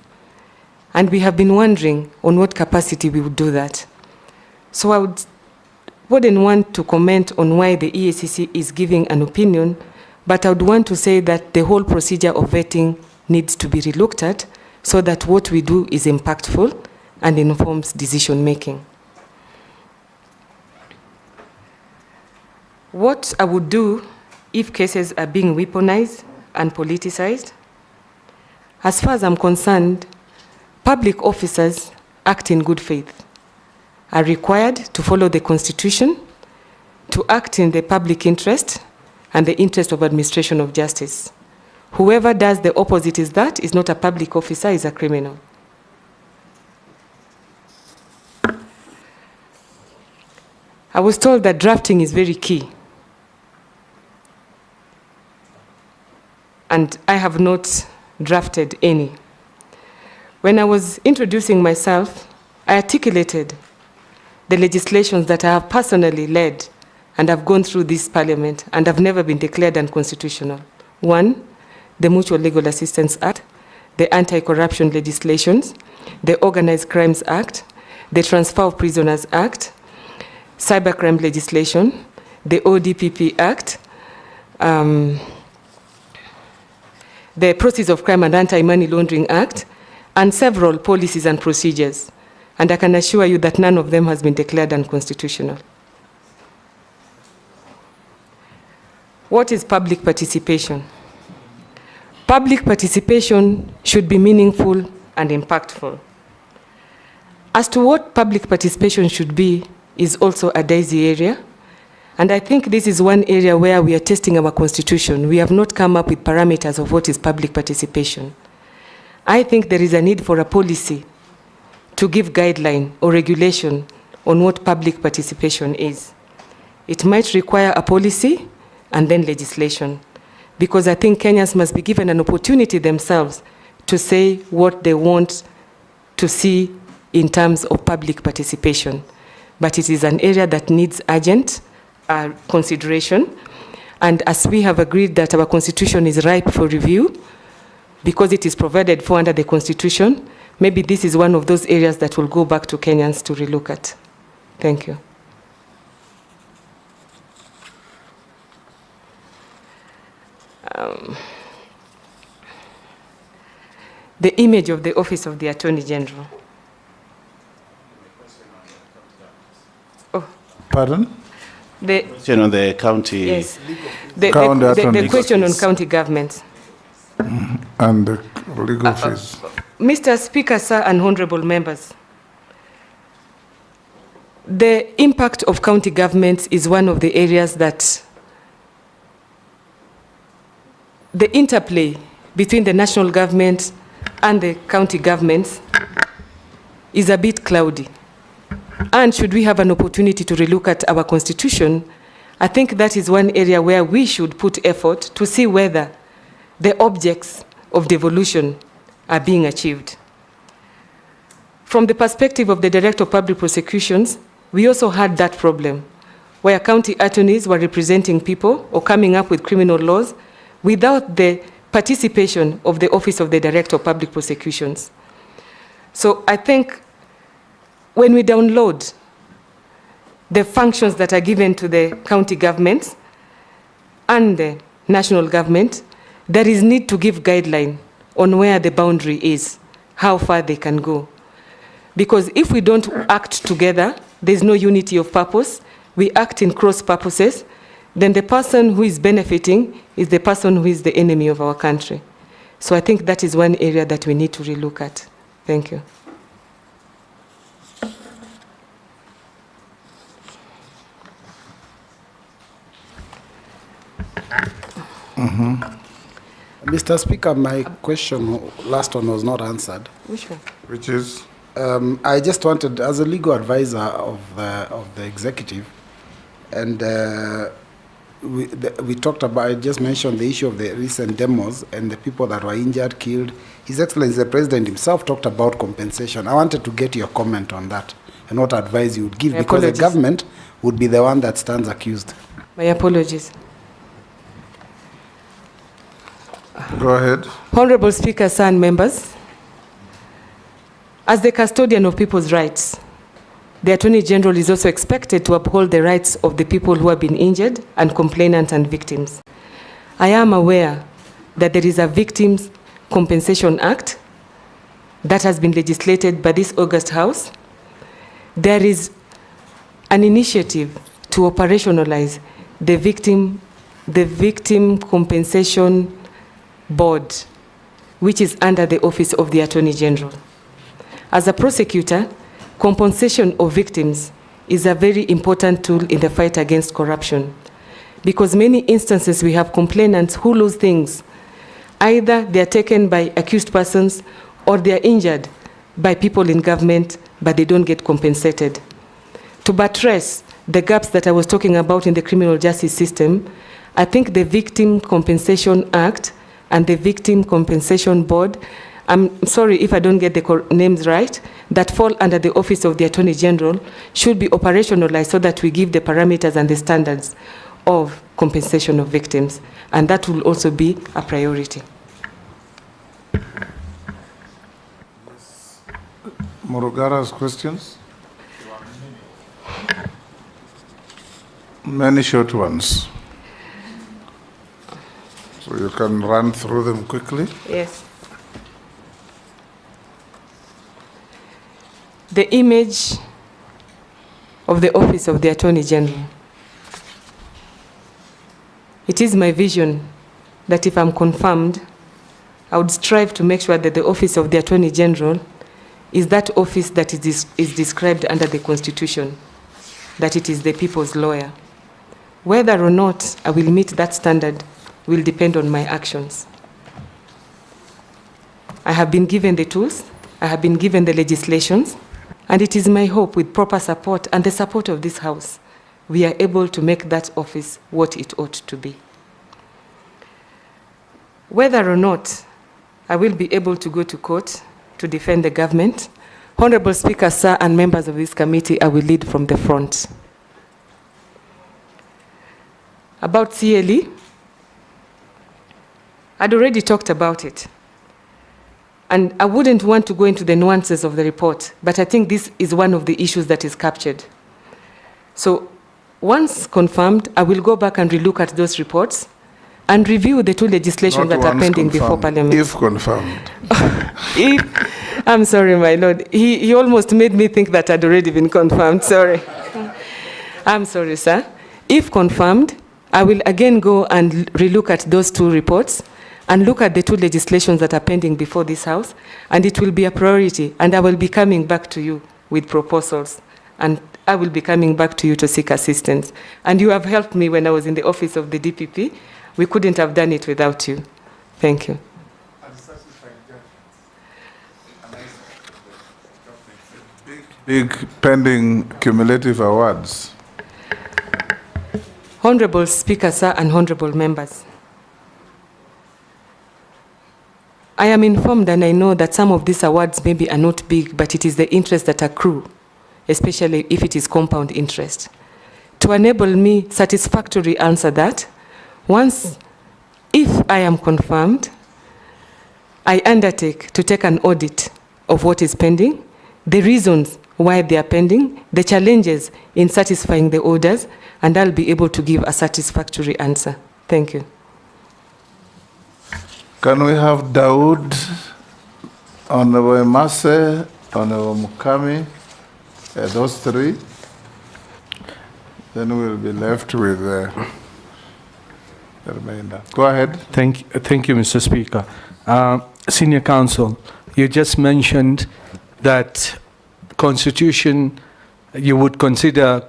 And we have been wondering on what capacity we would do that. So I wouldn't want to comment on why the EACC is giving an opinion, but I would want to say that the whole procedure of vetting needs to be relooked at so that what we do is impactful and informs decision making. What I would do if cases are being weaponized and politicized, as far as I'm concerned, public officers act in good faith, are required to follow the Constitution, to act in the public interest and the interest of administration of justice. Whoever does the opposite is not a public officer, is a criminal. I was told that drafting is very key. And I have not drafted any. When I was introducing myself, I articulated the legislations that I have personally led and have gone through this parliament and have never been declared unconstitutional. One, the Mutual Legal Assistance Act, the Anti-Corruption Legislations, the Organized Crimes Act, the Transfer of Prisoners Act, Cybercrime Legislation, the ODPP Act, the Proceeds of Crime and Anti-Money Laundering Act, and several policies and procedures. And I can assure you that none of them has been declared unconstitutional. What is public participation? Public participation should be meaningful and impactful. As to what public participation should be is also a dicey area. And I think this is one area where we are testing our constitution. We have not come up with parameters of what is public participation. I think there is a need for a policy to give guideline or regulation on what public participation is. It might require a policy and then legislation, because I think Kenyans must be given an opportunity themselves to say what they want to see in terms of public participation. But it is an area that needs urgent consideration. And as we have agreed that our constitution is ripe for review, because it is provided for under the Constitution, maybe this is one of those areas that will go back to Kenyans to relook at. Thank you. The image of the Office of the Attorney General. Pardon? The question on the county. Yes. County The question on county governments. And the legal fees. Mr. Speaker, sir, and honorable members, the impact of county governments is one of the areas that the interplay between the national government and the county governments is a bit cloudy. And should we have an opportunity to relook at our constitution, I think that is one area where we should put effort to see whether the objects of devolution are being achieved. From the perspective of the Director of Public Prosecutions, we also had that problem, where county attorneys were representing people or coming up with criminal laws without the participation of the Office of the Director of Public Prosecutions. So I think when we download the functions that are given to the county governments and the national government, there is need to give guideline on where the boundary is, how far they can go. Because if we don't act together, there's no unity of purpose, we act in cross purposes, then the person who is benefiting is the person who is the enemy of our country. So I think that is one area that we need to relook at. Thank you. Mr. Speaker, my question, last one was not answered. Which one? Which is? I just wanted, as a legal advisor of the executive, and we talked about, I just mentioned the issue of the recent demos and the people that were injured, killed. His Excellency, the President himself, talked about compensation. I wanted to get your comment on that and what advice you would give, because the government would be the one that stands accused. My apologies. Go ahead. Honorable Speaker, sir, and members, as the custodian of people's rights, the Attorney General is also expected to uphold the rights of the people who have been injured and complainants and victims. I am aware that there is a Victims Compensation Act that has been legislated by this August House. There is an initiative to operationalize the Victim Compensation Board, which is under the Office of the Attorney General. As a prosecutor, compensation of victims is a very important tool in the fight against corruption, because many instances we have complainants who lose things. Either they are taken by accused persons or they are injured by people in government, but they don't get compensated. To buttress the gaps that I was talking about in the criminal justice system, I think the Victim Compensation Act and the Victim Compensation Board, I'm sorry if I don't get the names right, that fall under the Office of the Attorney General should be operationalized so that we give the parameters and the standards of compensation of victims. And that will also be a priority. Murugara's questions? Many short ones. So you can run through them quickly. Yes. The image of the Office of the Attorney General. It is my vision that if I'm confirmed, I would strive to make sure that the Office of the Attorney General is that office that is described under the Constitution, that it is the people's lawyer. Whether or not I will meet that standard will depend on my actions. I have been given the tools, I have been given the legislations, and it is my hope with proper support and the support of this House, we are able to make that office what it ought to be. Whether or not I will be able to go to court to defend the government, Honorable Speaker, sir, and members of this committee, I will lead from the front. About CLE, I'd already talked about it. And I wouldn't want to go into the nuances of the report, but I think this is one of the issues that is captured. So once confirmed, I will go back and relook at those reports and review the two legislations that are pending before Parliament. If confirmed. I'm sorry, my lord. He almost made me think that had already been confirmed. Sorry. I'm sorry, sir. If confirmed, I will again go and relook at those two reports and look at the two legislations that are pending before this House, and it will be a priority, and I will be coming back to you with proposals, and I will be coming back to you to seek assistance. And you have helped me when I was in the office of the DPP. We couldn't have done it without you. Thank you. Big pending cumulative awards. Honorable Speaker, sir, and honorable members, I am informed and I know that some of these awards maybe are not big, but it is the interest that accrue, especially if it is compound interest. To enable me satisfactorily answer that, once, if I am confirmed, I undertake to take an audit of what is pending, the reasons why they are pending, the challenges in satisfying the orders, and I'll be able to give a satisfactory answer. Thank you. Can we have Daoud, Honorable Mase, Honorable Mukami, those three. Then we'll be left with the remainder. Go ahead. Thank you, Mr. Speaker. Senior Counsel, you just mentioned that Constitution, you would consider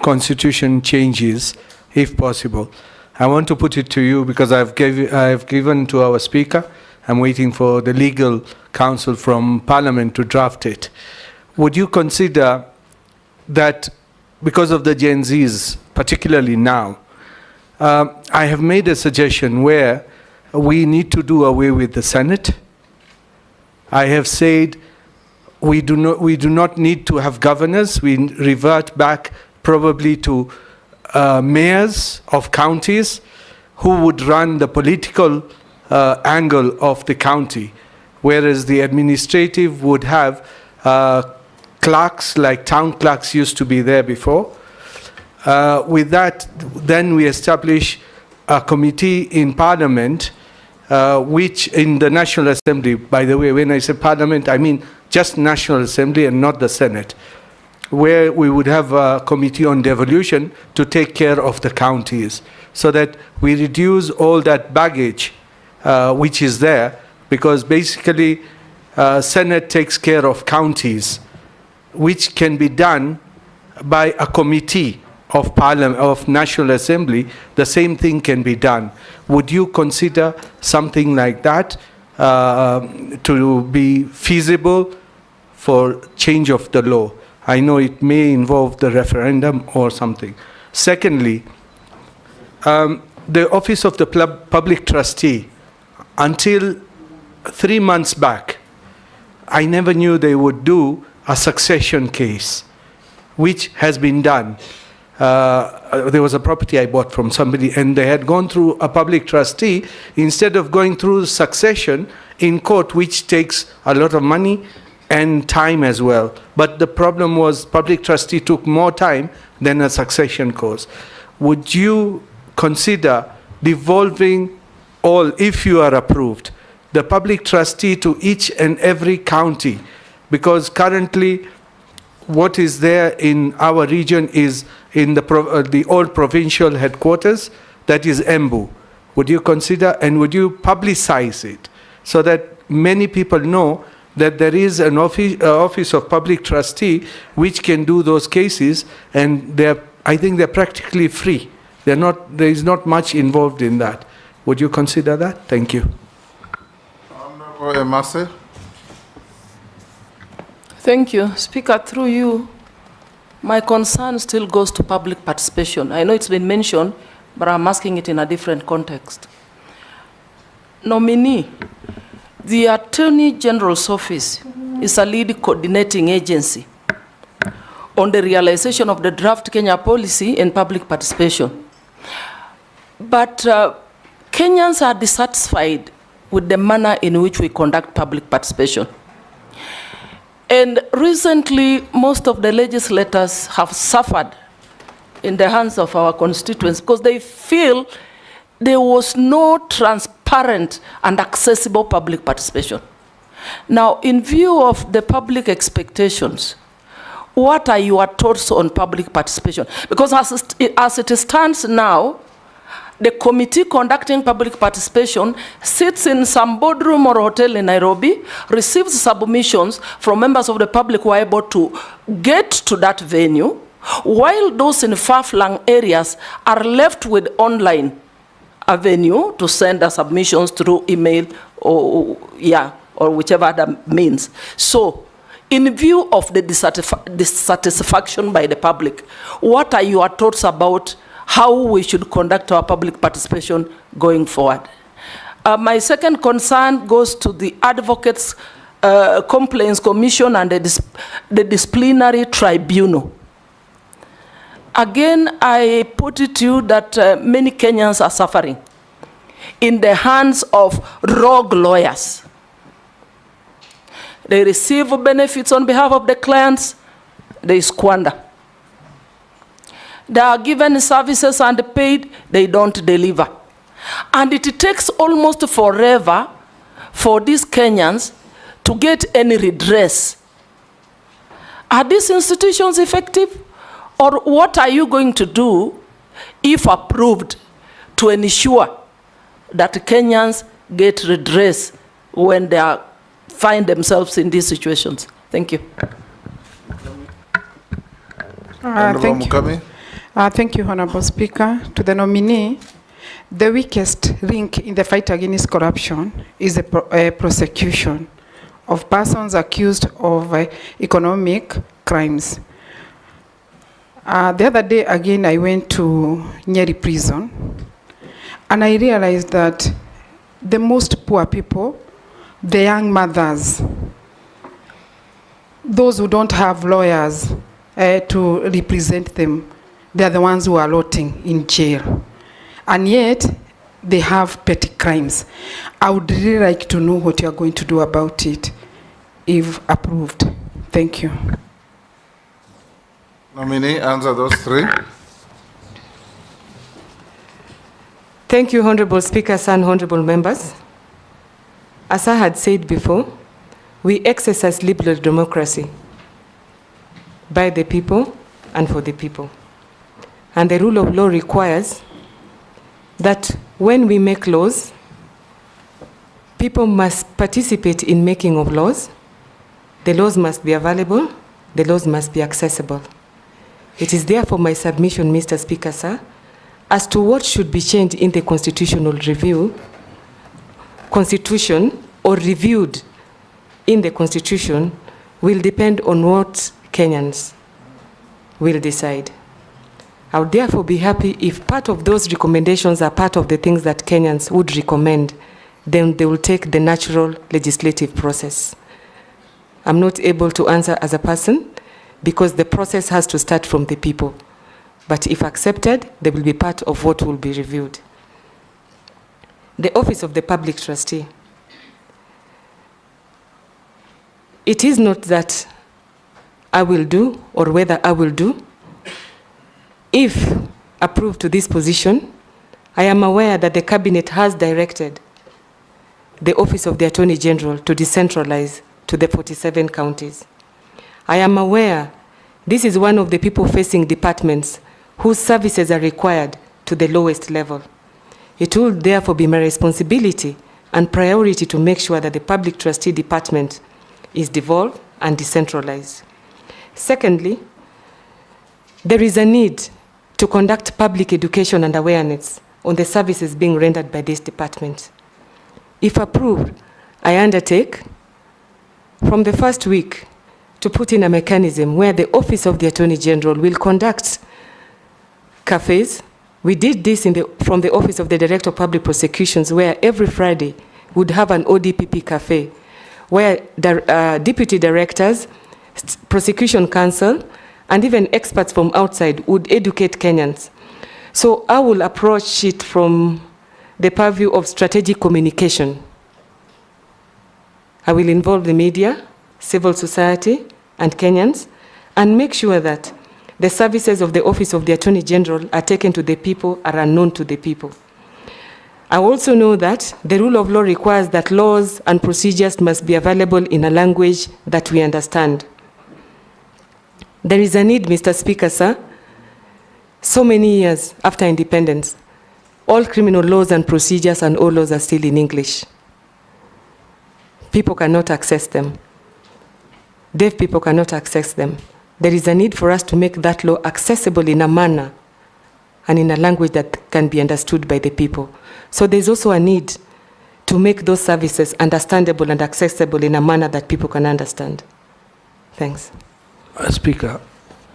Constitution changes if possible. I want to put it to you because I've given to our Speaker. I'm waiting for the legal counsel from Parliament to draft it. Would you consider that because of the Gen Zs, particularly now, I have made a suggestion where we need to do away with the Senate. I have said we do not need to have governors. We revert back probably to mayors of counties who would run the political angle of the county, whereas the administrative would have clerks like town clerks used to be there before. With that, then we establish a committee in Parliament, which in the National Assembly, by the way, when I say Parliament, I mean just National Assembly and not the Senate, where we would have a committee on devolution to take care of the counties so that we reduce all that baggage which is there, because basically Senate takes care of counties, which can be done by a committee of Parliament, of National Assembly. The same thing can be done. Would you consider something like that to be feasible for change of the law? I know it may involve the referendum or something. Secondly, the Office of the Public Trustee, until 3 months back, I never knew they would do a succession case, which has been done. There was a property I bought from somebody, and they had gone through a public trustee instead of going through succession in court, which takes a lot of money and time as well. But the problem was public trustee took more time than a succession course. Would you consider devolving all, if you are approved, the public trustee to each and every county? Because currently what is there in our region is in the old provincial headquarters, that is Embu. Would you consider, and would you publicize it so that many people know that there is an office of public trustee which can do those cases, and I think they're practically free. There is not much involved in that. Would you consider that? Thank you. Honorable Emase. Thank you. Speaker, through you, my concern still goes to public participation. I know it's been mentioned, but I'm asking it in a different context. Nominee, the Attorney General's office is a lead coordinating agency on the realization of the draft Kenya policy and public participation. But Kenyans are dissatisfied with the manner in which we conduct public participation. And recently, most of the legislators have suffered in the hands of our constituents because they feel there was no transparent and accessible public participation. Now, in view of the public expectations, what are your thoughts on public participation? Because as it stands now, the committee conducting public participation sits in some boardroom or hotel in Nairobi, receives submissions from members of the public who are able to get to that venue, while those in far-flung areas are left with online avenue to send their submissions through email or whichever other means. So, in view of the dissatisfaction by the public, what are your thoughts about how we should conduct our public participation going forward? My second concern goes to the Advocates Complaints Commission and the Disciplinary Tribunal. Again, I put it to you that many Kenyans are suffering in the hands of rogue lawyers. They receive benefits on behalf of the clients, they squander. They are given services and paid, they don't deliver. And it takes almost forever for these Kenyans to get any redress Are these institutions effective? Or what are you going to do, if approved, to ensure that Kenyans get redress when they find themselves in these situations? Thank you. Thank you, Honorable Speaker. To the nominee, the weakest link in the fight against corruption is the prosecution of persons accused of economic crimes. The other day, again, I went to Nyeri prison, and I realized that the most poor people, the young mothers, those who don't have lawyers to represent them, they are the ones who are rotting in jail. And yet, they have petty crimes. I would really like to know what you are going to do about it, if approved. Thank you. Nominee, answer those three. Thank you, Honorable Speakers and Honorable Members. As I had said before, we exercise liberal democracy by the people and for the people. And the rule of law requires that when we make laws, people must participate in making of laws. The laws must be available. The laws must be accessible. It is therefore my submission, Mr. Speaker, sir, as to what should be changed in the constitution or reviewed in the constitution will depend on what Kenyans will decide. I would therefore be happy if part of those recommendations are part of the things that Kenyans would recommend, then they will take the natural legislative process. I'm not able to answer as a person because the process has to start from the people. But if accepted, they will be part of what will be reviewed. The Office of the Public Trustee. It is not that I will do or whether I will do. If approved to this position, I am aware that the Cabinet has directed the Office of the Attorney General to decentralize to the 47 counties. I am aware this is one of the people-facing departments whose services are required to the lowest level. It will therefore be my responsibility and priority to make sure that the Public Trustee Department is devolved and decentralized. Secondly, there is a need to conduct public education and awareness on the services being rendered by this department. If approved, I undertake from the first week to put in a mechanism where the Office of the Attorney General will conduct cafes. We did this from the Office of the Director of Public Prosecutions, where every Friday would have an ODPP cafe, where deputy directors, prosecution counsel, and even experts from outside would educate Kenyans. So I will approach it from the purview of strategic communication. I will involve the media, civil society, and Kenyans, and make sure that the services of the Office of the Attorney General are taken to the people, are unknown to the people. I also know that the rule of law requires that laws and procedures must be available in a language that we understand. There is a need, Mr. Speaker, sir, so many years after independence, all criminal laws and procedures and all laws are still in English. People cannot access them. Deaf people cannot access them. There is a need for us to make that law accessible in a manner and in a language that can be understood by the people. So there's also a need to make those services understandable and accessible in a manner that people can understand. Thanks. Speaker,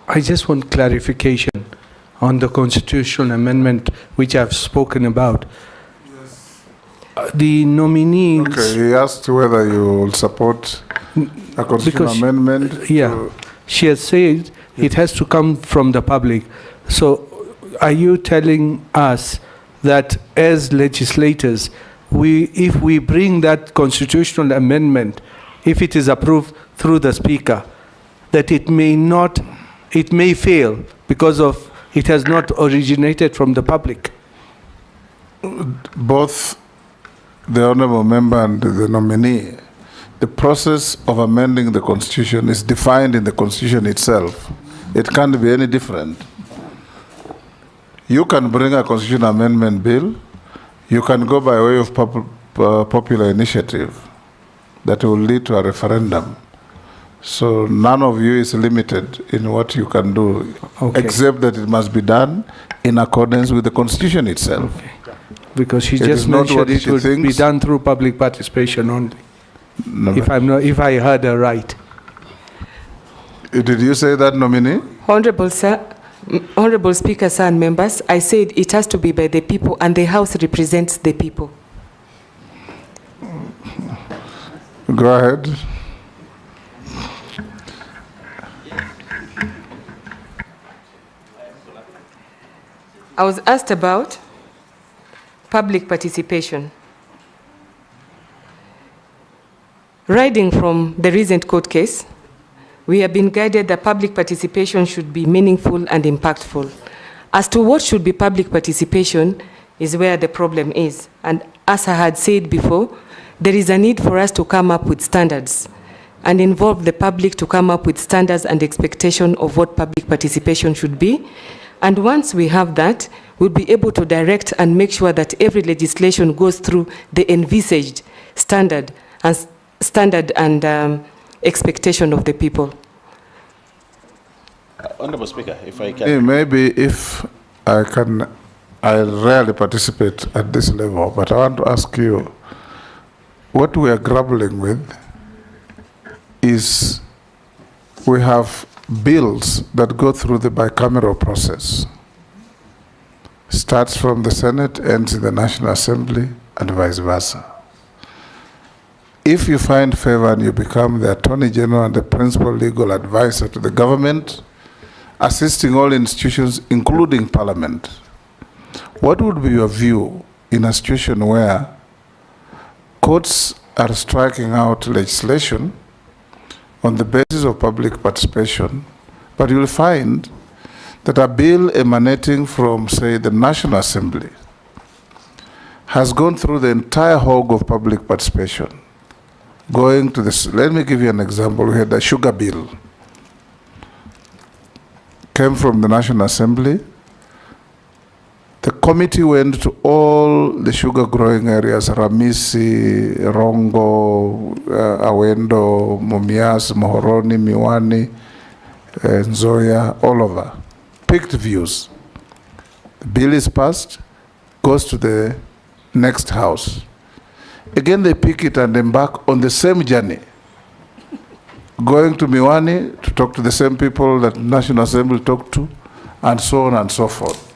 I just want clarification on the constitutional amendment which I've spoken about. Yes. The nominees... Okay, he asked whether you will support a constitutional amendment. Yeah, she has said it has to come from the public. So are you telling us that as legislators, if we bring that constitutional amendment, if it is approved through the Speaker, that it may fail because of it has not originated from the public? Both the honourable member and the nominee, the process of amending the Constitution is defined in the Constitution itself. It can't be any different. You can bring a Constitution amendment bill. You can go by way of popular initiative that will lead to a referendum. So none of you is limited in what you can do, except that it must be done in accordance with the Constitution itself. Okay. Because she just mentioned it would be done through public participation only. No, if I heard her right. Did you say that, nominee? Honorable Sir, Honorable Speaker, sir, and members, I said it has to be by the people, and the House represents the people. Go ahead. I was asked about public participation. Riding from the recent court case, we have been guided that public participation should be meaningful and impactful. As to what should be public participation is where the problem is. And as I had said before, there is a need for us to come up with standards and involve the public to come up with standards and expectation of what public participation should be. And once we have that, we'll be able to direct and make sure that every legislation goes through the envisaged standard and expectation of the people. Honorable Speaker, if I can. Maybe if I can, I rarely participate at this level, but I want to ask you, what we are grappling with is we have bills that go through the bicameral process. Starts from the Senate, ends in the National Assembly, and vice versa. If you find favor and you become the Attorney General and the principal legal advisor to the government, assisting all institutions, including Parliament, what would be your view in a situation where courts are striking out legislation on the basis of public participation, but you'll find that a bill emanating from, say, the National Assembly has gone through the entire hog of public participation. Going to this, let me give you an example. We had a sugar bill. Came from the National Assembly. The committee went to all the sugar growing areas, Ramisi, Rongo, Awendo, Mumias, Mohoroni, Miwani, Nzoia, all over. Picked views. The bill is passed, goes to the next house. Again, they pick it and embark on the same journey, going to Miwani to talk to the same people that National Assembly talked to, and so on and so forth.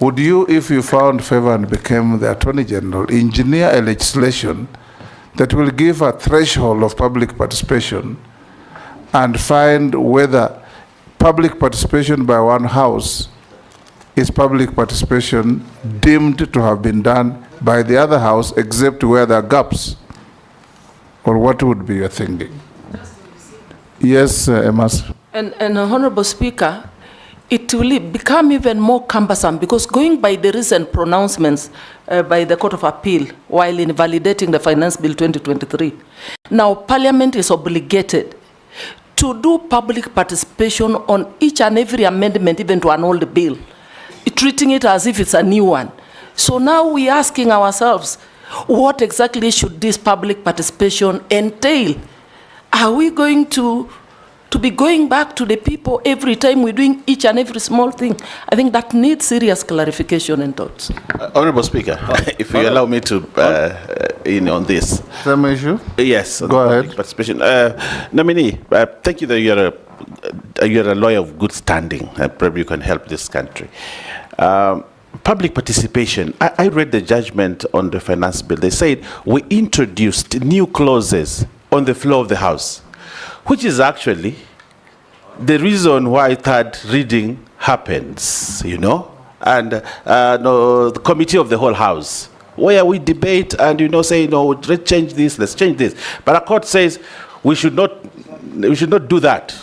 Would you, if you found favor and became the Attorney General, engineer a legislation that will give a threshold of public participation and find whether public participation by one house is public participation deemed to have been done by the other house, except where there are gaps? Or what would be your thinking? Yes, Emas. And Honorable Speaker, it will become even more cumbersome because going by the recent pronouncements by the Court of Appeal while invalidating the Finance Bill 2023, now Parliament is obligated to do public participation on each and every amendment, even to an old bill, treating it as if it's a new one. So now we're asking ourselves, what exactly should this public participation entail? Are we going to be going back to the people every time we're doing each and every small thing? I think that needs serious clarification and thoughts. Honorable Speaker, if you allow me to in on this. Same issue? Yes. Go ahead. Participation. Nominee, thank you that you're a lawyer of good standing. Probably you can help this country. Public participation. I read the judgment on the finance bill. They said we introduced new clauses on the floor of the House, which is actually the reason why third reading happens, you know, and the committee of the whole House, where we debate and, you know, say, no, let's change this, let's change this. But a court says we should not do that,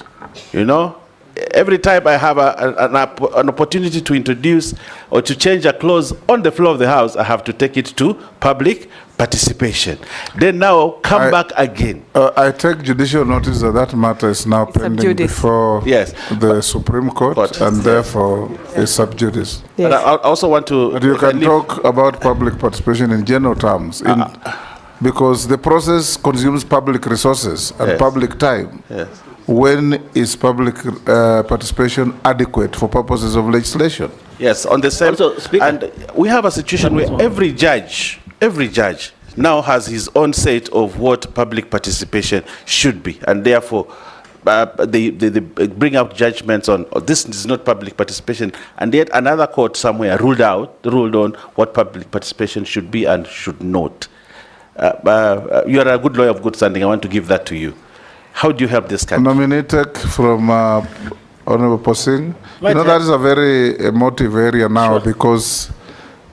you know. Every time I have an opportunity to introduce or to change a clause on the floor of the House, I have to take it to public participation. Then now come back again. I take judicial notice that that matter is now pending before the Supreme Court, and therefore is sub judice. But I also want to... But you can talk about public participation in general terms, because the process consumes public resources and public time. When is public participation adequate for purposes of legislation? Yes, on the same... And we have a situation where every judge now has his own set of what public participation should be, and therefore they bring out judgments on this is not public participation, and yet another court somewhere ruled on what public participation should be and should not. You are a good lawyer of good standing. I want to give that to you. How do you help this country? Nominated from Honorable Posing. You know, that is a very emotive area now because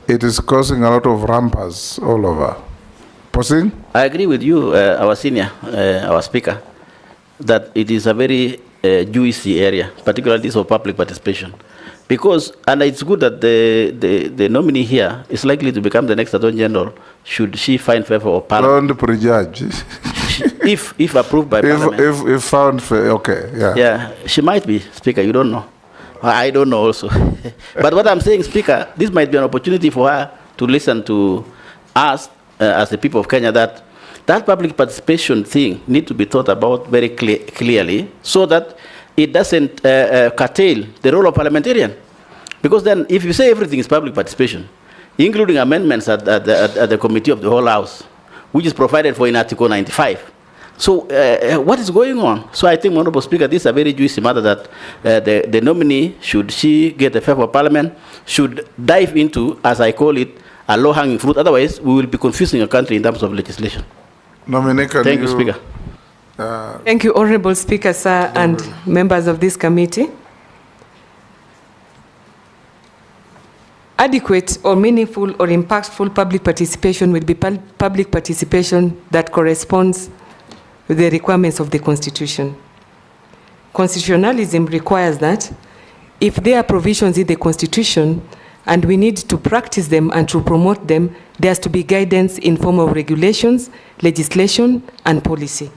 it is causing a lot of rampers all over. Posing? I agree with you, our senior, our speaker, that it is a very juicy area, particularly this of public participation. Because, and it's good that the nominee here is likely to become the next Attorney General, should she find favor of Parliament. Don't prejudge. If approved by Parliament. If found, okay, yeah. Yeah, she might be, Speaker, you don't know. I don't know also. But what I'm saying, Speaker, this might be an opportunity for her to listen to us as the people of Kenya, that public participation thing need to be thought about very clearly so that it doesn't curtail the role of parliamentarian. Because then if you say everything is public participation, including amendments at the committee of the whole house, which is provided for in Article 95. So what is going on? So I think, Honorable Speaker, this is a very juicy matter that the nominee, should she get a favor of Parliament, should dive into, as I call it, a low-hanging fruit. Otherwise, we will be confusing a country in terms of legislation. Nominee, thank you, Speaker. Thank you, Honorable Speaker, sir, and members of this committee. Adequate or meaningful or impactful public participation will be public participation that corresponds with the requirements of the Constitution. Constitutionalism requires that if there are provisions in the Constitution and we need to practice them and to promote them, there has to be guidance in form of regulations, legislation, and policy.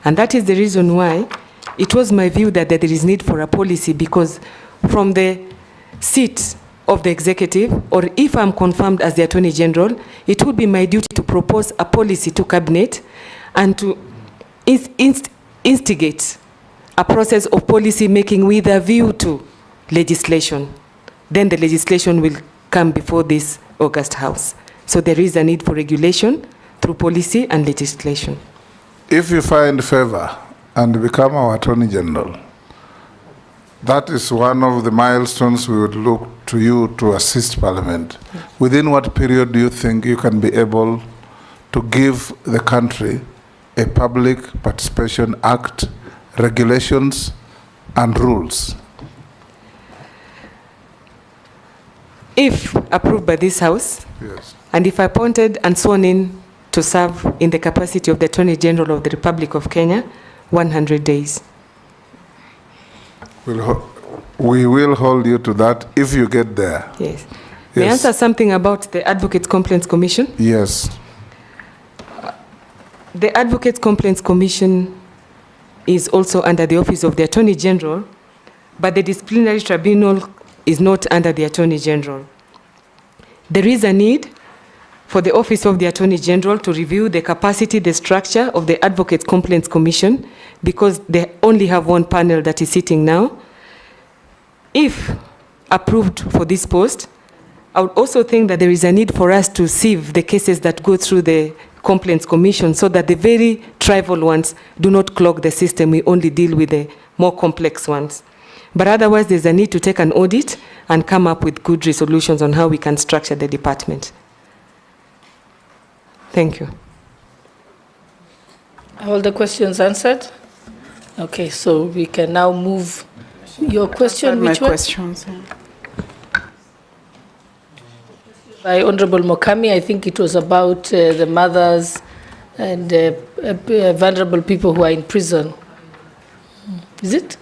And that is the reason why it was my view that there is need for a policy, because from the seat of the executive, or if I'm confirmed as the Attorney General, it would be my duty to propose a policy to Cabinet and to instigate a process of policy making with a view to legislation. Then the legislation will come before this August House. So there is a need for regulation through policy and legislation. If you find favor and become our Attorney General, that is one of the milestones we would look to you to assist Parliament. Within what period do you think you can be able to give the country a Public Participation Act, regulations, and rules? If approved by this House, yes, and if appointed and sworn in to serve in the capacity of the Attorney General of the Republic of Kenya, 100 days. We will hold you to that if you get there. Yes. May I answer something about the Advocates Complaints Commission? Yes. The Advocates Complaints Commission is also under the Office of the Attorney General, but the Disciplinary Tribunal is not under the Attorney General. There is a need for the Office of the Attorney General to review the capacity, the structure of the Advocates Complaints Commission, because they only have one panel that is sitting now. If approved for this post, I would also think that there is a need for us to sieve the cases that go through the Complaints Commission so that the very trivial ones do not clog the system. We only deal with the more complex ones. But otherwise, there's a need to take an audit and come up with good resolutions on how we can structure the department. Thank you. All the questions answered? Okay, so we can now move. Your question, which my one? questions. By Honorable Mokami, I think it was about the mothers and vulnerable people who are in prison. Is it?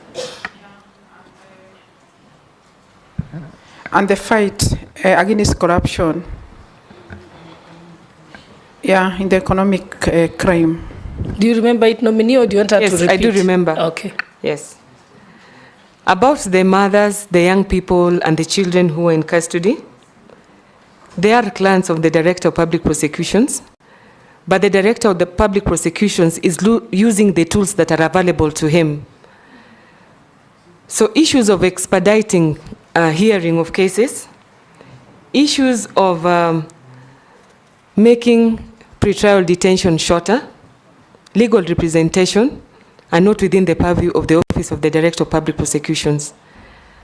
And the fight against corruption Yeah, in the economic crime. Do you remember it, Nominee, or do you want her to Yes, repeat? I do remember. Okay. Yes. About the mothers, the young people, and the children who were in custody, they are clients of the Director of Public Prosecutions, but the Director of the Public Prosecutions is using the tools that are available to him. So issues of expediting hearing of cases, issues of making pretrial detention shorter, legal representation, are not within the purview of the Office of the Director of Public Prosecutions.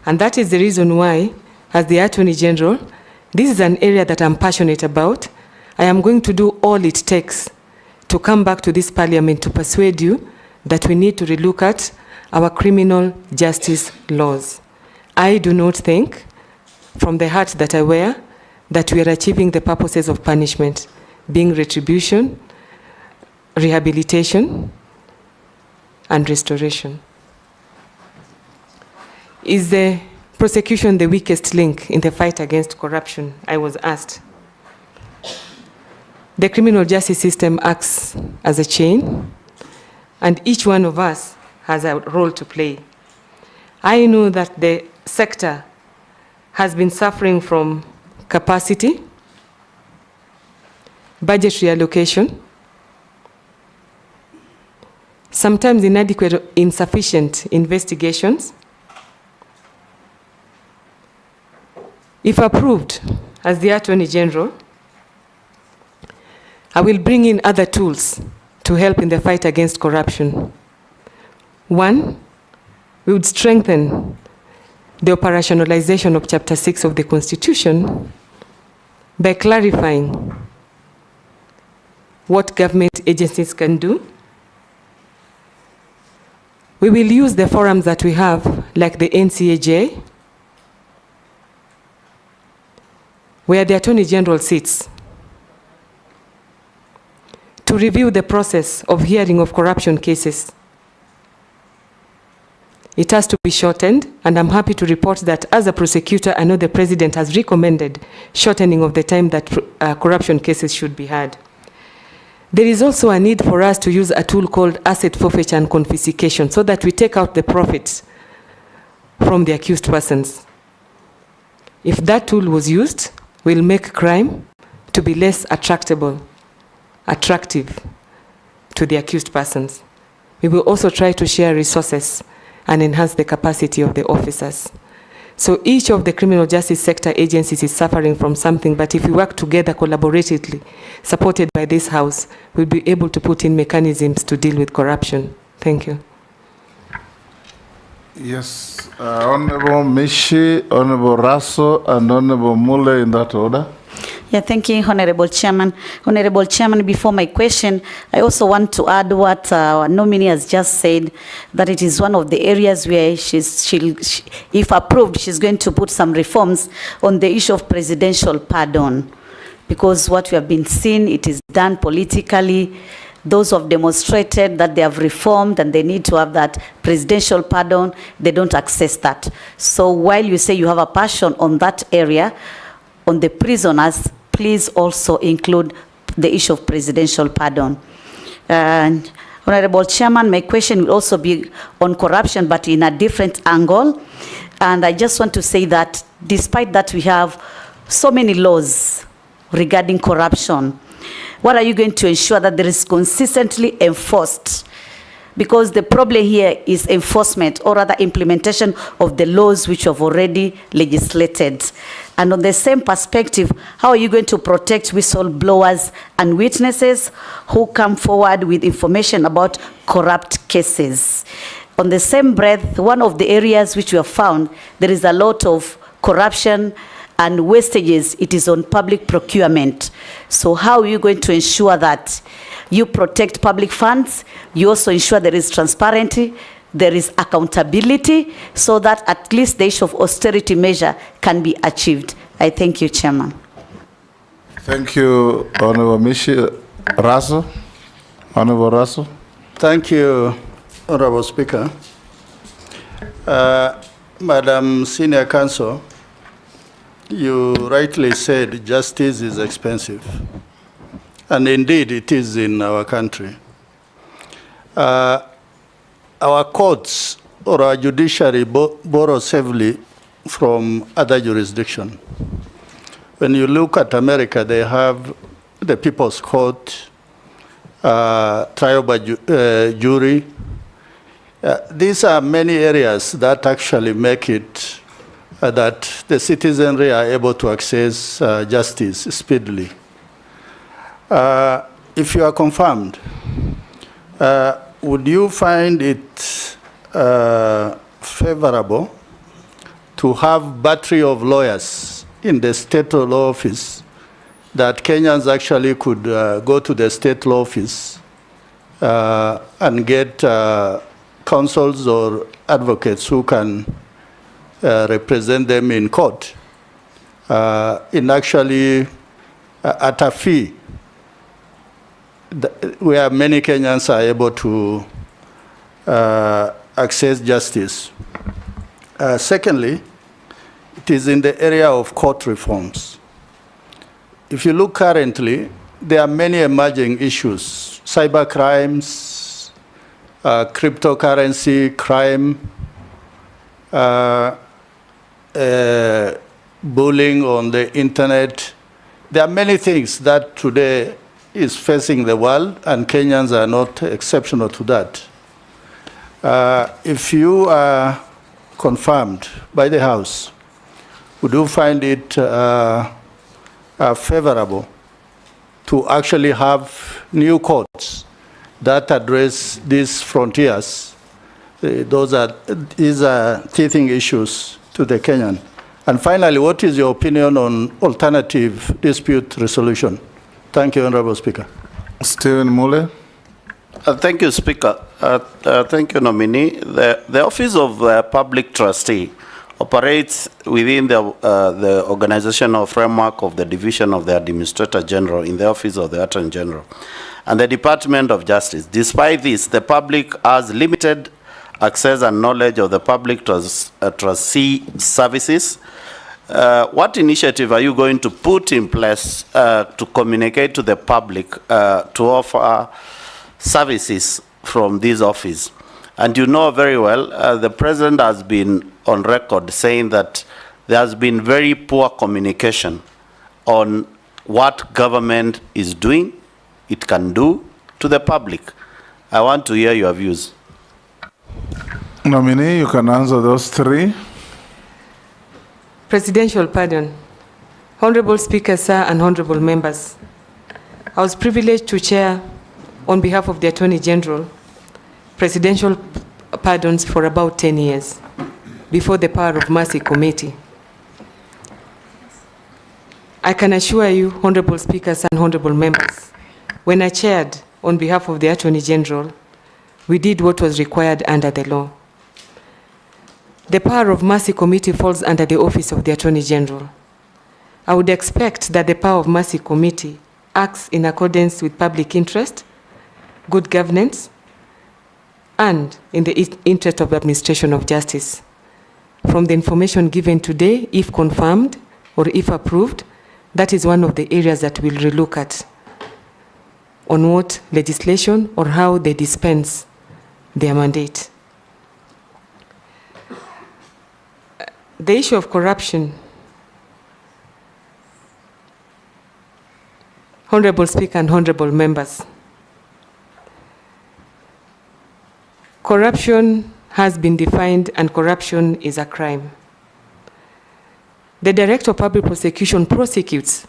And that is the reason why, as the Attorney General, this is an area that I'm passionate about. I am going to do all it takes to come back to this Parliament to persuade you that we need to relook at our criminal justice laws. I do not think, from the heart that I wear, that we are achieving the purposes of punishment, being retribution, rehabilitation, and restoration. Is the prosecution the weakest link in the fight against corruption? I was asked. The criminal justice system acts as a chain, and each one of us has a role to play. I know that the sector has been suffering from capacity, budget reallocation, sometimes inadequate or insufficient investigations. If approved as the Attorney General, I will bring in other tools to help in the fight against corruption. One, we would strengthen the operationalization of Chapter 6 of the Constitution by clarifying what government agencies can do. We will use the forums that we have, like the NCAJ, where the Attorney General sits, to review the process of hearing of corruption cases. It has to be shortened, and I'm happy to report that as a prosecutor, I know the President has recommended shortening of the time that corruption cases should be heard. There is also a need for us to use a tool called asset forfeiture and confiscation so that we take out the profits from the accused persons. If that tool was used, we'll make crime to be less attractive to the accused persons. We will also try to share resources and enhance the capacity of the officers. So each of the criminal justice sector agencies is suffering from something, but if we work together collaboratively, supported by this House, we'll be able to put in mechanisms to deal with corruption. Thank you. Yes, Honorable Mishi, Honorable Raso, and Honorable Mule in that order. Yeah, thank you, Honorable Chairman. Honorable Chairman, before my question, I also want to add what our nominee has just said, that it is one of the areas where if approved, she's going to put some reforms on the issue of presidential pardon. Because what we have been seeing, it is done politically. Those who have demonstrated that they have reformed and they need to have that presidential pardon, they don't access that. So while you say you have a passion on that area, on the prisoners, please also include the issue of presidential pardon. And Honorable Chairman, my question will also be on corruption, but in a different angle. And I just want to say that despite that we have so many laws regarding corruption, what are you going to ensure that there is consistently enforced? Because the problem here is enforcement, or rather implementation of the laws which have already legislated. And on the same perspective, how are you going to protect whistleblowers and witnesses who come forward with information about corrupt cases? On the same breath, one of the areas which we have found, there is a lot of corruption and wastages, it is on public procurement. So how are you going to ensure that you protect public funds, you also ensure there is transparency, there is accountability, so that at least the issue of austerity measure can be achieved? I thank you, Chairman. Thank you, Honorable Mishi. Raso? Honorable Raso? Thank you, Honorable Speaker. Madam Senior Counsel, you rightly said justice is expensive. and indeed it is in our country. Our courts or our judiciary borrows heavily from other jurisdictions. When you look at America, they have the People's Court, trial by jury. These are many areas that actually make it that the citizenry are able to access justice speedily. If you are confirmed, would you find it favorable to have battery of lawyers in the state law office, that Kenyans actually could go to the state law office and get counsels or advocates who can represent them in court in actually at a fee, where many Kenyans are able to access justice. Secondly, it is in the area of court reforms. If you look currently, there are many emerging issues: cyber crimes, cryptocurrency crime, bullying on the internet. There are many things that today is facing the world, and Kenyans are not exceptional to that. If you are confirmed by the House, would you find it favorable to actually have new courts that address these frontiers? These are teething issues to the Kenyan. And finally, what is your opinion on alternative dispute resolution? Thank you, Honorable Speaker. Stephen Mule. Thank you, Speaker. Thank you, Nominee. The Office of Public Trustee operates within the organizational framework of the Division of the Administrator General in the Office of the Attorney General and the Department of Justice. Despite this, the public has limited access and knowledge of the public trustee services. What initiative are you going to put in place to communicate to the public to offer services from this office? And you know very well, the President has been on record saying that there has been very poor communication on what government is doing, it can do to the public. I want to hear your views. Nominee, you can answer those three. Presidential pardon. Honorable Speaker, sir, and honorable members. I was privileged to chair, on behalf of the Attorney General, presidential pardons for about 10 years before the Power of Mercy Committee. I can assure you, honorable speakers and honorable members, when I chaired on behalf of the Attorney General, we did what was required under the law. The Power of Mercy Committee falls under the Office of the Attorney General. I would expect that the Power of Mercy Committee acts in accordance with public interest, good governance, and in the interest of the administration of justice. From the information given today, if confirmed or if approved, that is one of the areas that we'll relook at on what legislation or how they dispense their mandate. The issue of corruption, Honorable Speaker and honorable members, corruption has been defined, and corruption is a crime. The Director of Public Prosecution prosecutes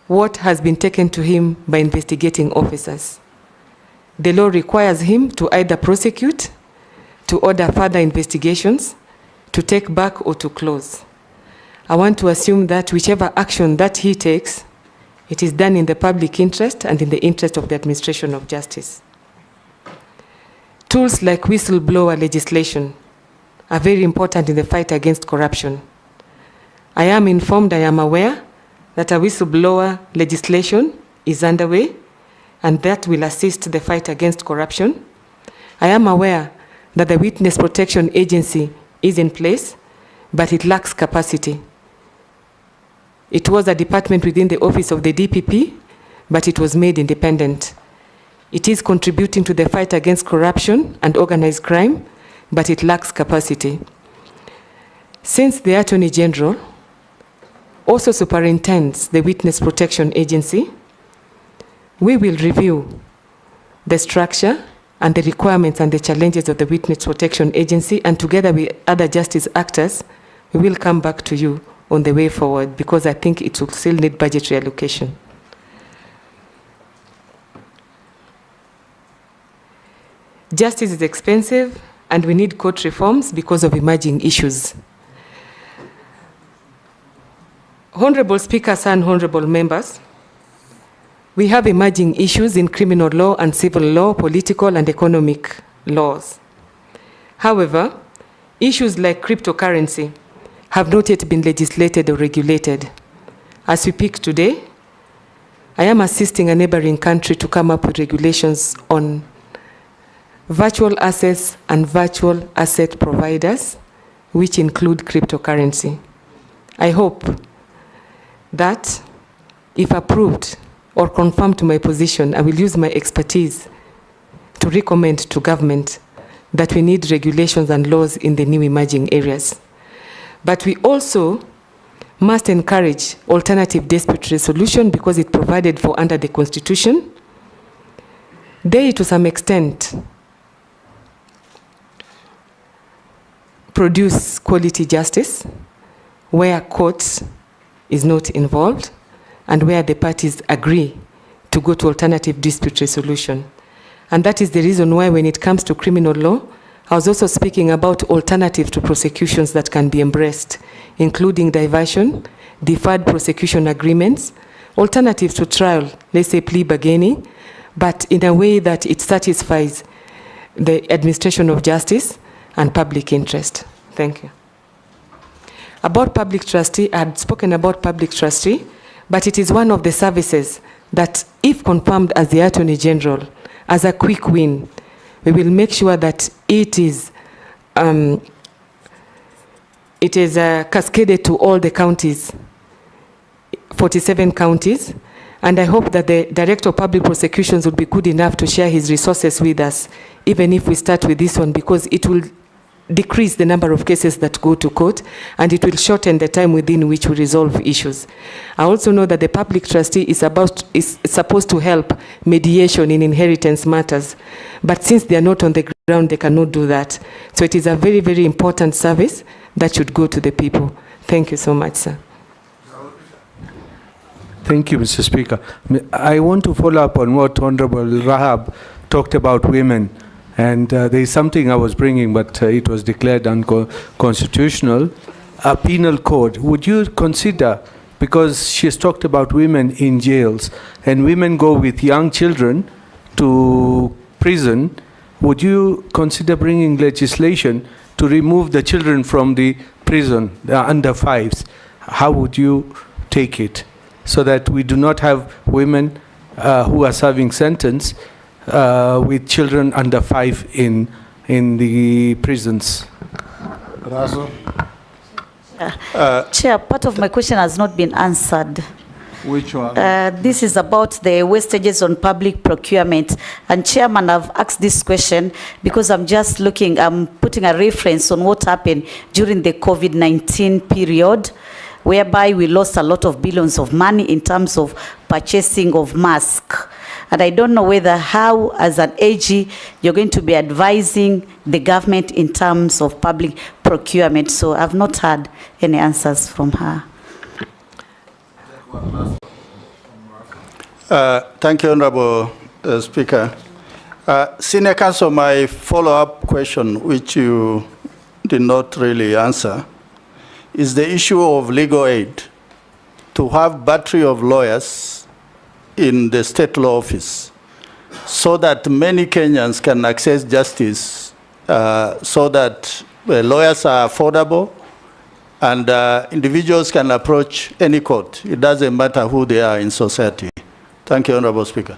what has been taken to him by investigating officers. The law requires him to either prosecute, to order further investigations, to take back, or to close. I want to assume that whichever action that he takes, it is done in the public interest and in the interest of the administration of justice. Tools like whistleblower legislation are very important in the fight against corruption. I am informed, I am aware that a whistleblower legislation is underway, and that will assist the fight against corruption. I am aware that the Witness Protection Agency is in place, but it lacks capacity. It was a department within the office of the DPP, but it was made independent. It is contributing to the fight against corruption and organized crime, but it lacks capacity. Since the Attorney General also superintends the Witness Protection Agency, we will review the structure and the requirements and the challenges of the Witness Protection Agency, and together with other justice actors, we will come back to you on the way forward, because I think it will still need budgetary allocation. Justice is expensive, and we need court reforms because of emerging issues. Honorable Speaker, and honorable members, we have emerging issues in criminal law and civil law, political and economic laws. However, issues like cryptocurrency have not yet been legislated or regulated. As we speak today, I am assisting a neighboring country to come up with regulations on virtual assets and virtual asset providers, which include cryptocurrency. I hope that, if approved or confirmed to my position, I will use my expertise to recommend to government that we need regulations and laws in the new emerging areas. But we also must encourage alternative dispute resolution because it provided for under the Constitution. They, to some extent, produce quality justice where courts is not involved and where the parties agree to go to alternative dispute resolution. And that is the reason why when it comes to criminal law, I was also speaking about alternatives to prosecutions that can be embraced, including diversion, deferred prosecution agreements, alternatives to trial, let's say plea bargaining, but in a way that it satisfies the administration of justice and public interest. Thank you. About public trustee, I had spoken about public trustee, but it is one of the services that, if confirmed as the Attorney General, as a quick win, we will make sure that it is cascaded to all the counties, 47 counties, and I hope that the Director of Public Prosecutions will be good enough to share his resources with us, even if we start with this one, because it will decrease the number of cases that go to court, and it will shorten the time within which we resolve issues. I also know that the public trustee is supposed to help mediation in inheritance matters, but since they are not on the ground, they cannot do that. So it is a very, very important service that should go to the people. Thank you so much, sir. Thank you, Mr. Speaker. I want to follow up on what Honorable Rahab talked about women. And there is something I was bringing, but it was declared unconstitutional. A penal code. Would you consider, because she has talked about women in jails, and women go with young children to prison, would you consider bringing legislation to remove the children from the prison, the under fives? How would you take it? So that we do not have women who are serving sentence with children under 5 in the prisons. Chair, part of my question has not been answered. Which one? This is about the wastages on public procurement. And Chairman, I've asked this question because I'm putting a reference on what happened during the COVID-19 period, whereby we lost a lot of billions of money in terms of purchasing of masks. And I don't know whether how, as an AG, you're going to be advising the government in terms of public procurement. So I've not had any answers from her. Thank you, Honorable Speaker. Senior Counsel, my follow-up question, which you did not really answer, is the issue of legal aid. To have battery of lawyers in the state law office so that many Kenyans can access justice, so that lawyers are affordable and individuals can approach any court. It doesn't matter who they are in society. Thank you, Honorable Speaker.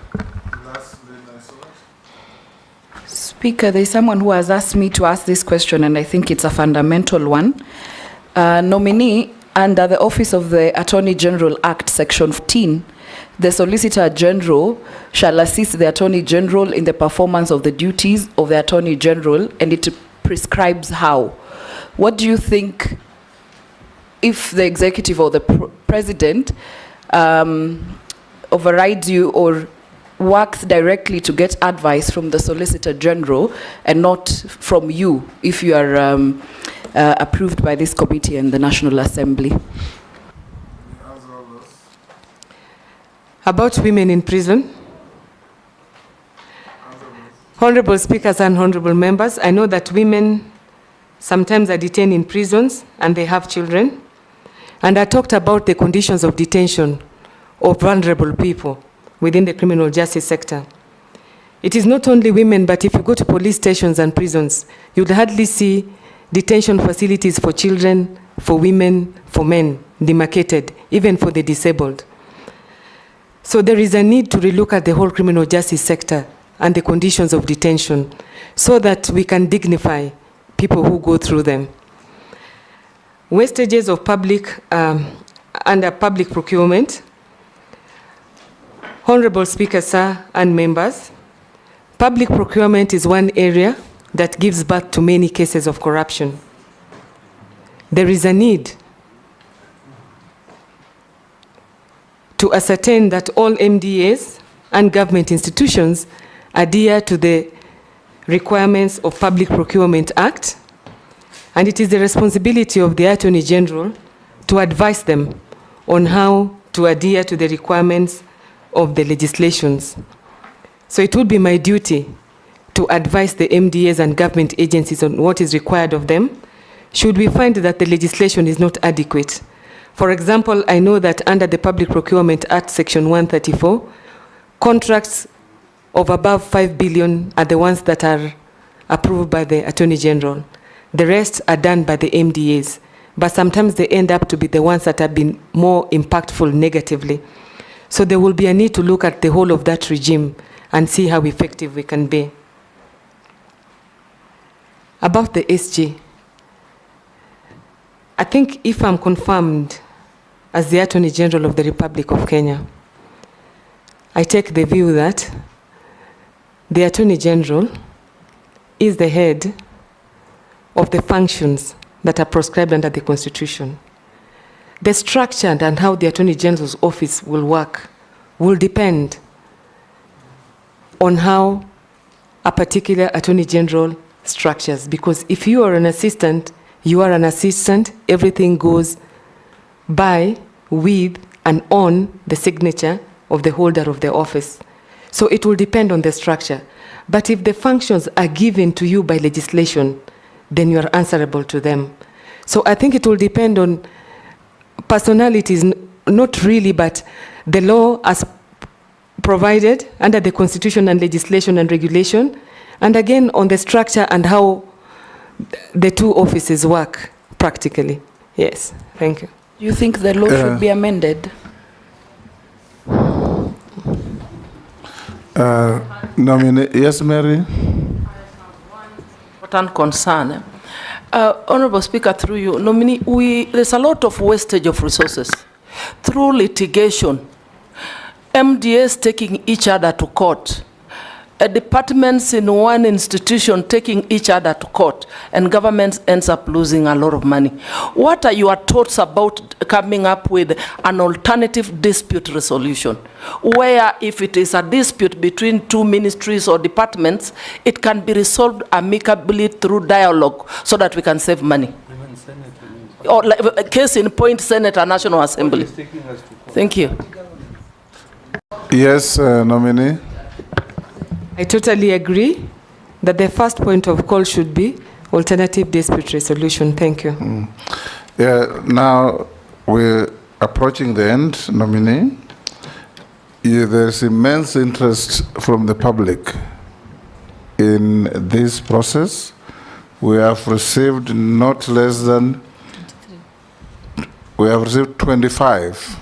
Speaker, there's someone who has asked me to ask this question, and I think it's a fundamental one. Nominee, under the Office of the Attorney General Act, Section 15, the Solicitor General shall assist the Attorney General in the performance of the duties of the Attorney General, and it prescribes how. What do you think if the executive or the president overrides you or works directly to get advice from the Solicitor General and not from you if you are approved by this committee and the National Assembly? About women in prison. Honorable speakers and honorable members, I know that women sometimes are detained in prisons and they have children. And I talked about the conditions of detention of vulnerable people within the criminal justice sector. It is not only women, but if you go to police stations and prisons, you'll hardly see detention facilities for children, for women, for men, demarcated, even for the disabled. So there is a need to relook at the whole criminal justice sector and the conditions of detention so that we can dignify people who go through them. Wastages of public, under public procurement. Honorable Speaker, sir, and members, public procurement is one area that gives birth to many cases of corruption. There is a need to ascertain that all MDAs and government institutions adhere to the requirements of Public Procurement Act, and it is the responsibility of the Attorney General to advise them on how to adhere to the requirements of the legislations. So it would be my duty to advise the MDAs and government agencies on what is required of them should we find that the legislation is not adequate. For example, I know that under the Public Procurement Act, Section 134, contracts of above 5 billion are the ones that are approved by the Attorney General. The rest are done by the MDAs, but sometimes they end up to be the ones that have been more impactful negatively. So there will be a need to look at the whole of that regime and see how effective we can be. About the SG, I think if I'm confirmed as the Attorney General of the Republic of Kenya, I take the view that the Attorney General is the head of the functions that are prescribed under the Constitution. The structure and how the Attorney General's office will work will depend on how a particular Attorney General structures. Because if you are an assistant, you are an assistant, everything goes by, with, and on the signature of the holder of the office. So it will depend on the structure. But if the functions are given to you by legislation, then you are answerable to them. So I think it will depend on personalities, not really, but the law as provided under the Constitution and legislation and regulation, and again on the structure and how the two offices work practically. Yes, thank you. Do you think the law should be amended? Nominee, yes, Mary? Important concern. Honorable Speaker, through you, nominee, there's a lot of wastage of resources through litigation. MDAs taking each other to court, departments in one institution taking each other to court, and government ends up losing a lot of money. What are your thoughts about coming up with an alternative dispute resolution, where if it is a dispute between two ministries or departments, it can be resolved amicably through dialogue so that we can save money? Or like a case in point, Senate and National Assembly. Thank you. Yes, nominee. I totally agree that the first point of call should be alternative dispute resolution. Thank you. Yeah, now we're approaching the end, nominee. Yeah, there's immense interest from the public in this process. We have received not less than, we have received 25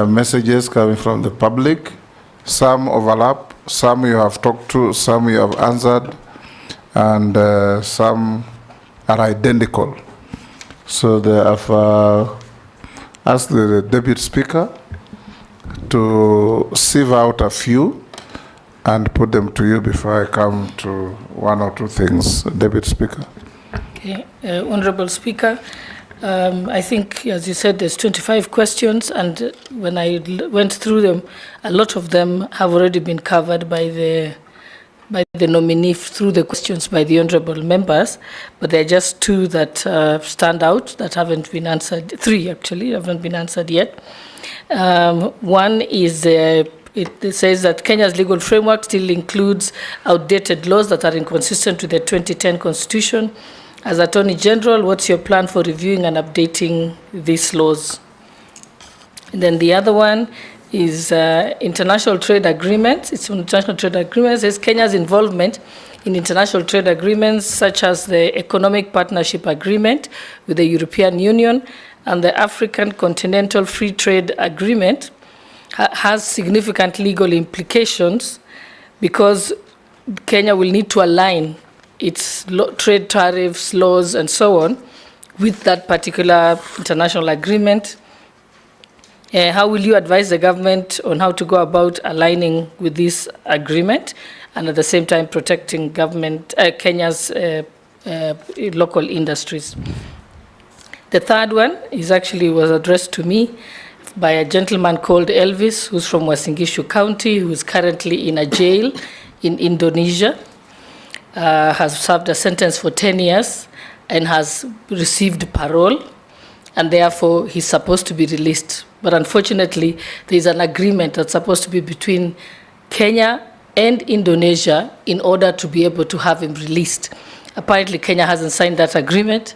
messages coming from the public. Some overlap, some you have talked to, some you have answered, and some are identical. So they have asked the Deputy Speaker to sieve out a few and put them to you before I come to one or two things. Deputy Speaker. Okay. Honorable Speaker, I think, as you said, there's 25 questions, and when I went through them, a lot of them have already been covered by the nominee through the questions by the honorable members, but there are just two that stand out that haven't been answered. Three, actually, haven't been answered yet. One is it says that Kenya's legal framework still includes outdated laws that are inconsistent with the 2010 Constitution. As Attorney General, what's your plan for reviewing and updating these laws? And then the other one is international trade agreements. It's international trade agreements. It's Kenya's involvement in international trade agreements, such as the Economic Partnership Agreement with the European Union and the African Continental Free Trade Agreement, has significant legal implications because Kenya will need to align its trade tariffs, laws, and so on with that particular international agreement. How will you advise the government on how to go about aligning with this agreement and at the same time protecting Kenya's local industries? The third one was addressed to me by a gentleman called Elvis, who's from Uasin Gishu County, who is currently in a jail in Indonesia, has served a sentence for 10 years and has received parole, and therefore he's supposed to be released. But unfortunately, there's an agreement that's supposed to be between Kenya and Indonesia in order to be able to have him released. Apparently, Kenya hasn't signed that agreement.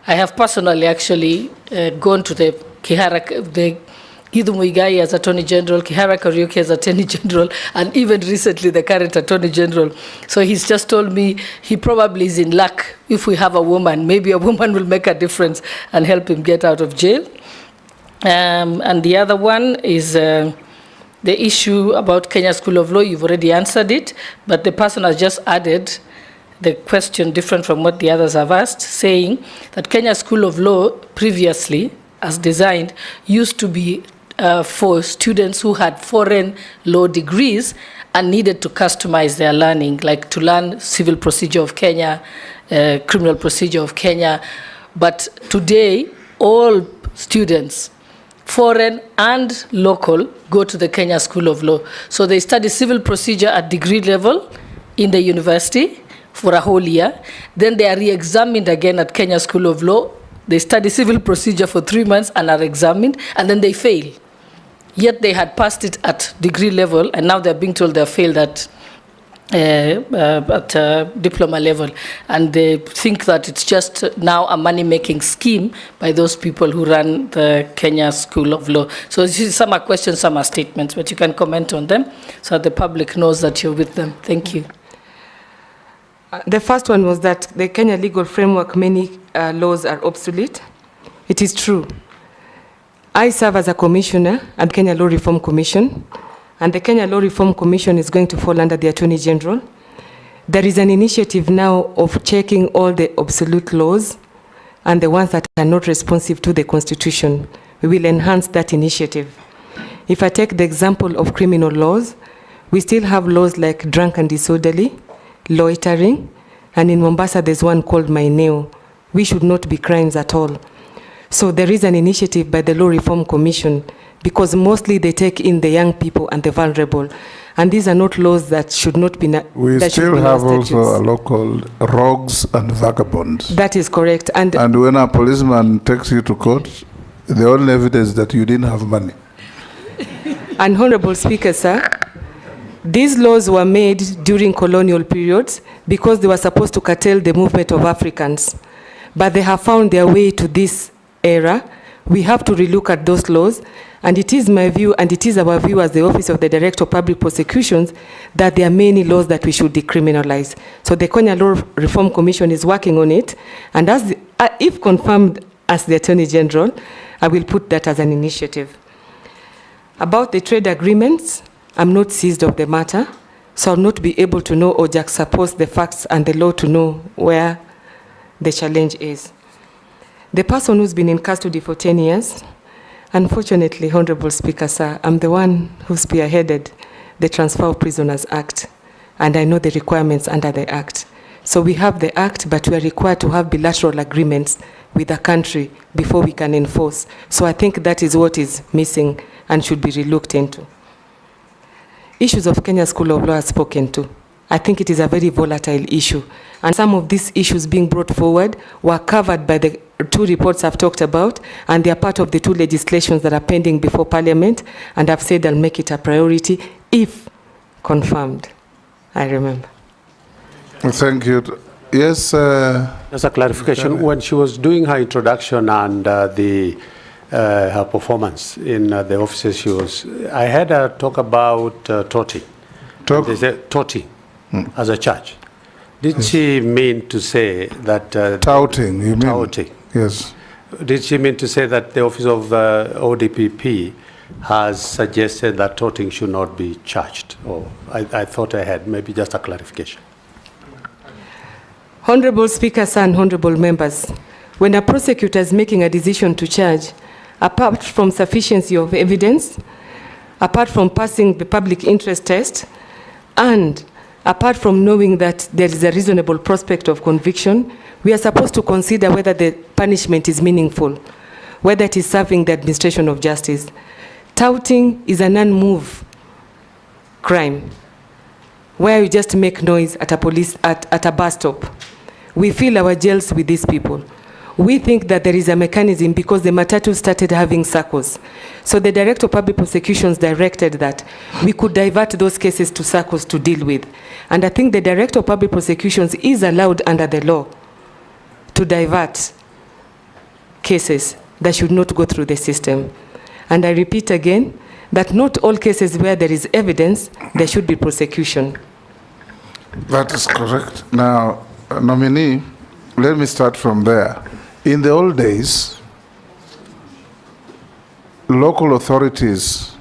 I have personally actually gone to the Githu Muigai as Attorney General, Kihara Kariuki as Attorney General, and even recently the current Attorney General. So he's just told me he probably is in luck if we have a woman. Maybe a woman will make a difference and help him get out of jail. And the other one is the issue about Kenya School of Law. You've already answered it, but the person has just added the question different from what the others have asked, saying that Kenya School of Law previously, as designed, used to be for students who had foreign law degrees and needed to customize their learning, like to learn civil procedure of Kenya, criminal procedure of Kenya. But today, all students, foreign and local, go to the Kenya School of Law. So they study civil procedure at degree level in the university for a whole year. Then they are re-examined again at Kenya School of Law. They study civil procedure for 3 months and are examined, and then they fail. Yet they had passed it at degree level, and now they're being told they're failed at diploma level. And they think that it's just now a money-making scheme by those people who run the Kenya School of Law. So some are questions, some are statements, but you can comment on them so that the public knows that you're with them. Thank you. The first one was that the Kenya legal framework, many laws are obsolete. It is true. I serve as a commissioner at Kenya Law Reform Commission, and the Kenya Law Reform Commission is going to fall under the Attorney General. There is an initiative now of checking all the obsolete laws and the ones that are not responsive to the Constitution. We will enhance that initiative. If I take the example of criminal laws, we still have laws like drunk and disorderly, loitering, and in Mombasa there's one called Maineo. We should not be crimes at all. So there is an initiative by the Law Reform Commission because mostly they take in the young people and the vulnerable. And these are not laws that should not be... We still have also a law called rogues and vagabonds. That is correct. And when a policeman takes you to court, the only evidence that you didn't have money. And Honorable Speaker, sir, these laws were made during colonial periods because they were supposed to curtail the movement of Africans. But they have found their way to this era. We have to relook at those laws, and it is my view, and it is our view as the Office of the Director of Public Prosecutions, that there are many laws that we should decriminalize. So the Kenya Law Reform Commission is working on it, and as if confirmed as the Attorney General, I will put that as an initiative. About the trade agreements, I'm not seized of the matter, so I'll not be able to know or juxtapose the facts and the law to know where the challenge is. The person who's been in custody for 10 years, Unfortunately, Honorable Speaker, sir, I'm the one who spearheaded the Transfer of Prisoners Act, and I know the requirements under the Act. So we have the Act, but we are required to have bilateral agreements with the country before we can enforce. So I think that is what is missing and should be relooked into. Issues of Kenya School of Law are spoken to. I think it is a very volatile issue. And some of these issues being brought forward were covered by the 2 reports I've talked about, and they are part of the 2 legislations that are pending before Parliament, and I've said I'll make it a priority if confirmed. I remember. Thank you. Yes. Just a clarification. When she was doing her introduction and her performance in the offices, I had her talk about Toti. They said Toti as a charge. Did she mean to say that... touting, you mean? Touting. Yes. Did she mean to say that the office of the ODPP has suggested that touting should not be charged? Or I thought I had, maybe just a clarification. Honorable Speakers and honorable members, when a prosecutor is making a decision to charge, apart from sufficiency of evidence, apart from passing the public interest test, and apart from knowing that there is a reasonable prospect of conviction, we are supposed to consider whether the punishment is meaningful, whether it is serving the administration of justice. Touting is an unmoved crime, where you just make noise at a bus stop. We fill our jails with these people. We think that there is a mechanism because the Matatu started having circles. So the Director of Public Prosecutions directed that we could divert those cases to circles to deal with. And I think the Director of Public Prosecutions is allowed under the law to divert cases that should not go through the system. And I repeat again that not all cases where there is evidence, there should be prosecution. That is correct. Now, nominee, let me start from there. In the old days, local authorities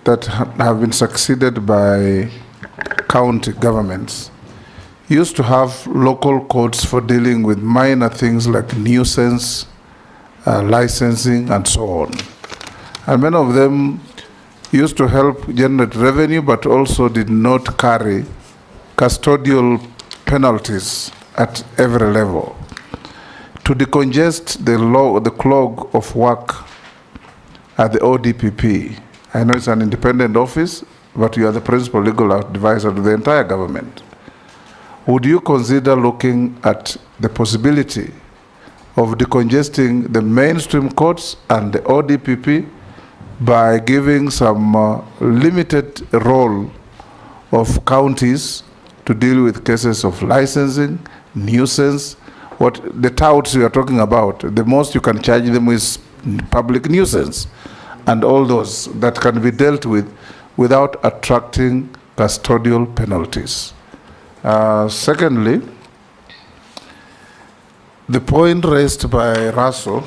that have been succeeded by county governments used to have local codes for dealing with minor things like nuisance, licensing, and so on. And many of them used to help generate revenue, but also did not carry custodial penalties at every level. To decongest the clog of work at the ODPP, I know it's an independent office, but you are the principal legal advisor to the entire government. Would you consider looking at the possibility of decongesting the mainstream courts and the ODPP by giving some limited role of counties to deal with cases of licensing, nuisance, what the touts you are talking about, the most you can charge them is public nuisance, and all those that can be dealt with without attracting custodial penalties. Secondly, the point raised by Russell,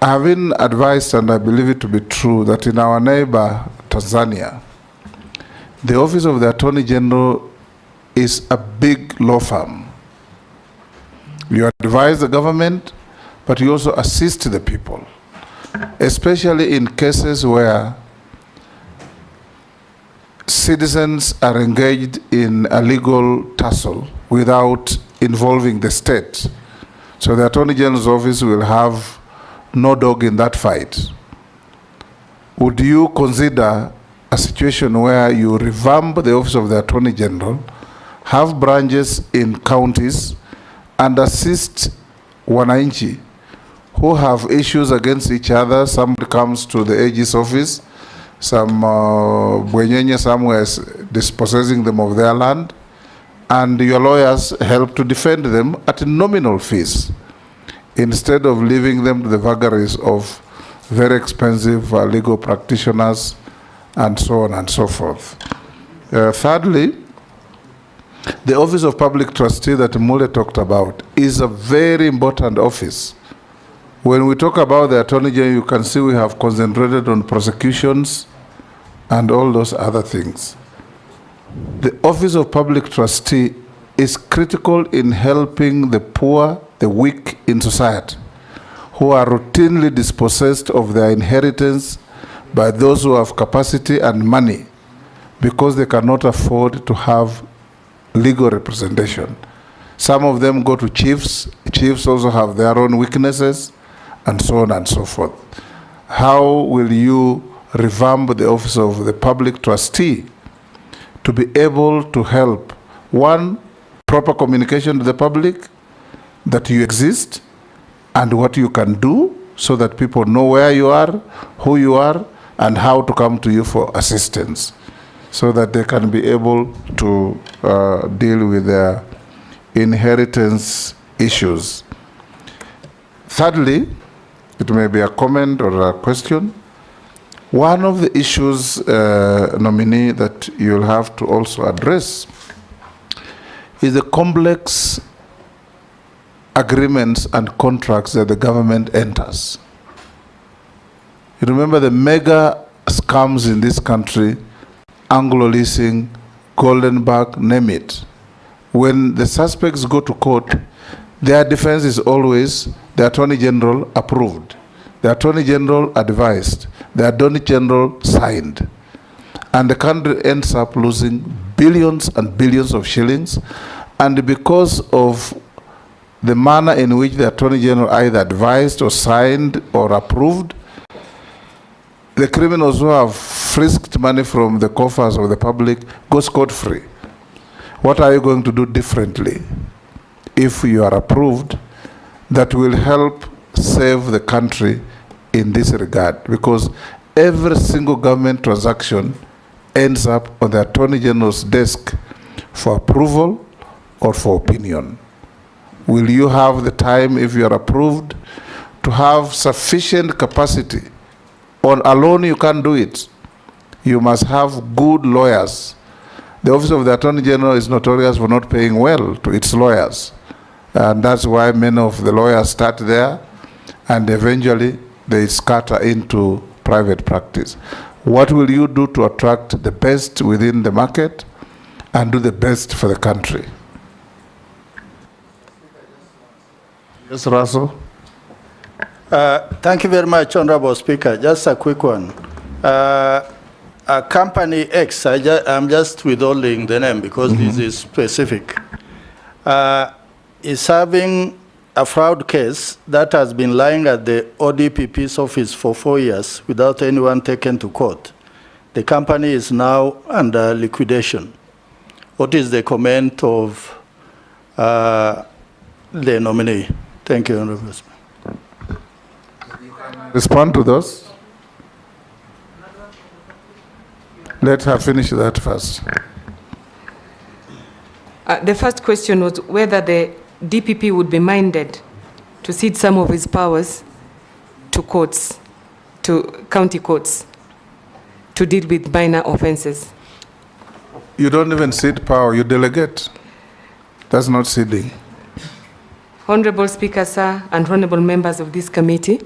I have been advised, and I believe it to be true, that in our neighbor Tanzania, the Office of the Attorney General is a big law firm. You advise the government, but you also assist the people, especially in cases where citizens are engaged in a legal tussle without involving the state. So the Attorney General's office will have no dog in that fight. Would you consider a situation where you revamp the Office of the Attorney General, have branches in counties, and assist wananchi who have issues against each other? Somebody comes to the AG's office, some bwenyenye somewhere is dispossessing them of their land, and your lawyers help to defend them at nominal fees, instead of leaving them to the vagaries of very expensive legal practitioners and so on and so forth. Thirdly, the Office of Public Trustee that Mule talked about is a very important office. When we talk about the Attorney General, you can see we have concentrated on prosecutions and all those other things. The Office of Public Trustee is critical in helping the poor, the weak in society, who are routinely dispossessed of their inheritance by those who have capacity and money because they cannot afford to have legal representation. Some of them go to chiefs. Chiefs also have their own weaknesses, and so on and so forth. How will you revamp the office of the public trustee to be able to help, one, proper communication to the public, that you exist, and what you can do so that people know where you are, who you are, and how to come to you for assistance, so that they can be able to deal with their inheritance issues. Thirdly, it may be a comment or a question. One of the issues, nominee, that you'll have to also address is the complex agreements and contracts that the government enters. You remember the mega scams in this country, Anglo leasing, Goldenberg, name it. When the suspects go to court, their defense is always the Attorney General approved, the Attorney General advised, the Attorney General signed. And the country ends up losing billions and billions of shillings. And because of the manner in which the Attorney General either advised or signed or approved, the criminals who have frisked money from the coffers of the public go scot-free. What are you going to do differently if you are approved that will help save the country in this regard? Because every single government transaction ends up on the Attorney General's desk for approval or for opinion. Will you have the time, if you are approved, to have sufficient capacity? On alone you can't do it. You must have good lawyers. The Office of the Attorney General is notorious for not paying well to its lawyers. And that's why many of the lawyers start there and eventually they scatter into private practice. What will you do to attract the best within the market and do the best for the country? Yes, Russell. Thank you very much, Honorable Speaker. Just a quick one. Company X, I'm just withholding the name because this is specific, is having a fraud case that has been lying at the ODPP's office for 4 years without anyone taken to court. The company is now under liquidation. What is the comment of the nominee? Thank you, Honorable Speaker. Respond to those. Let her finish that first. The first question was whether the DPP would be minded to cede some of his powers to courts, to county courts, to deal with minor offenses. You don't even cede power, you delegate. That's not ceding. Honorable Speaker, sir, and honorable members of this committee,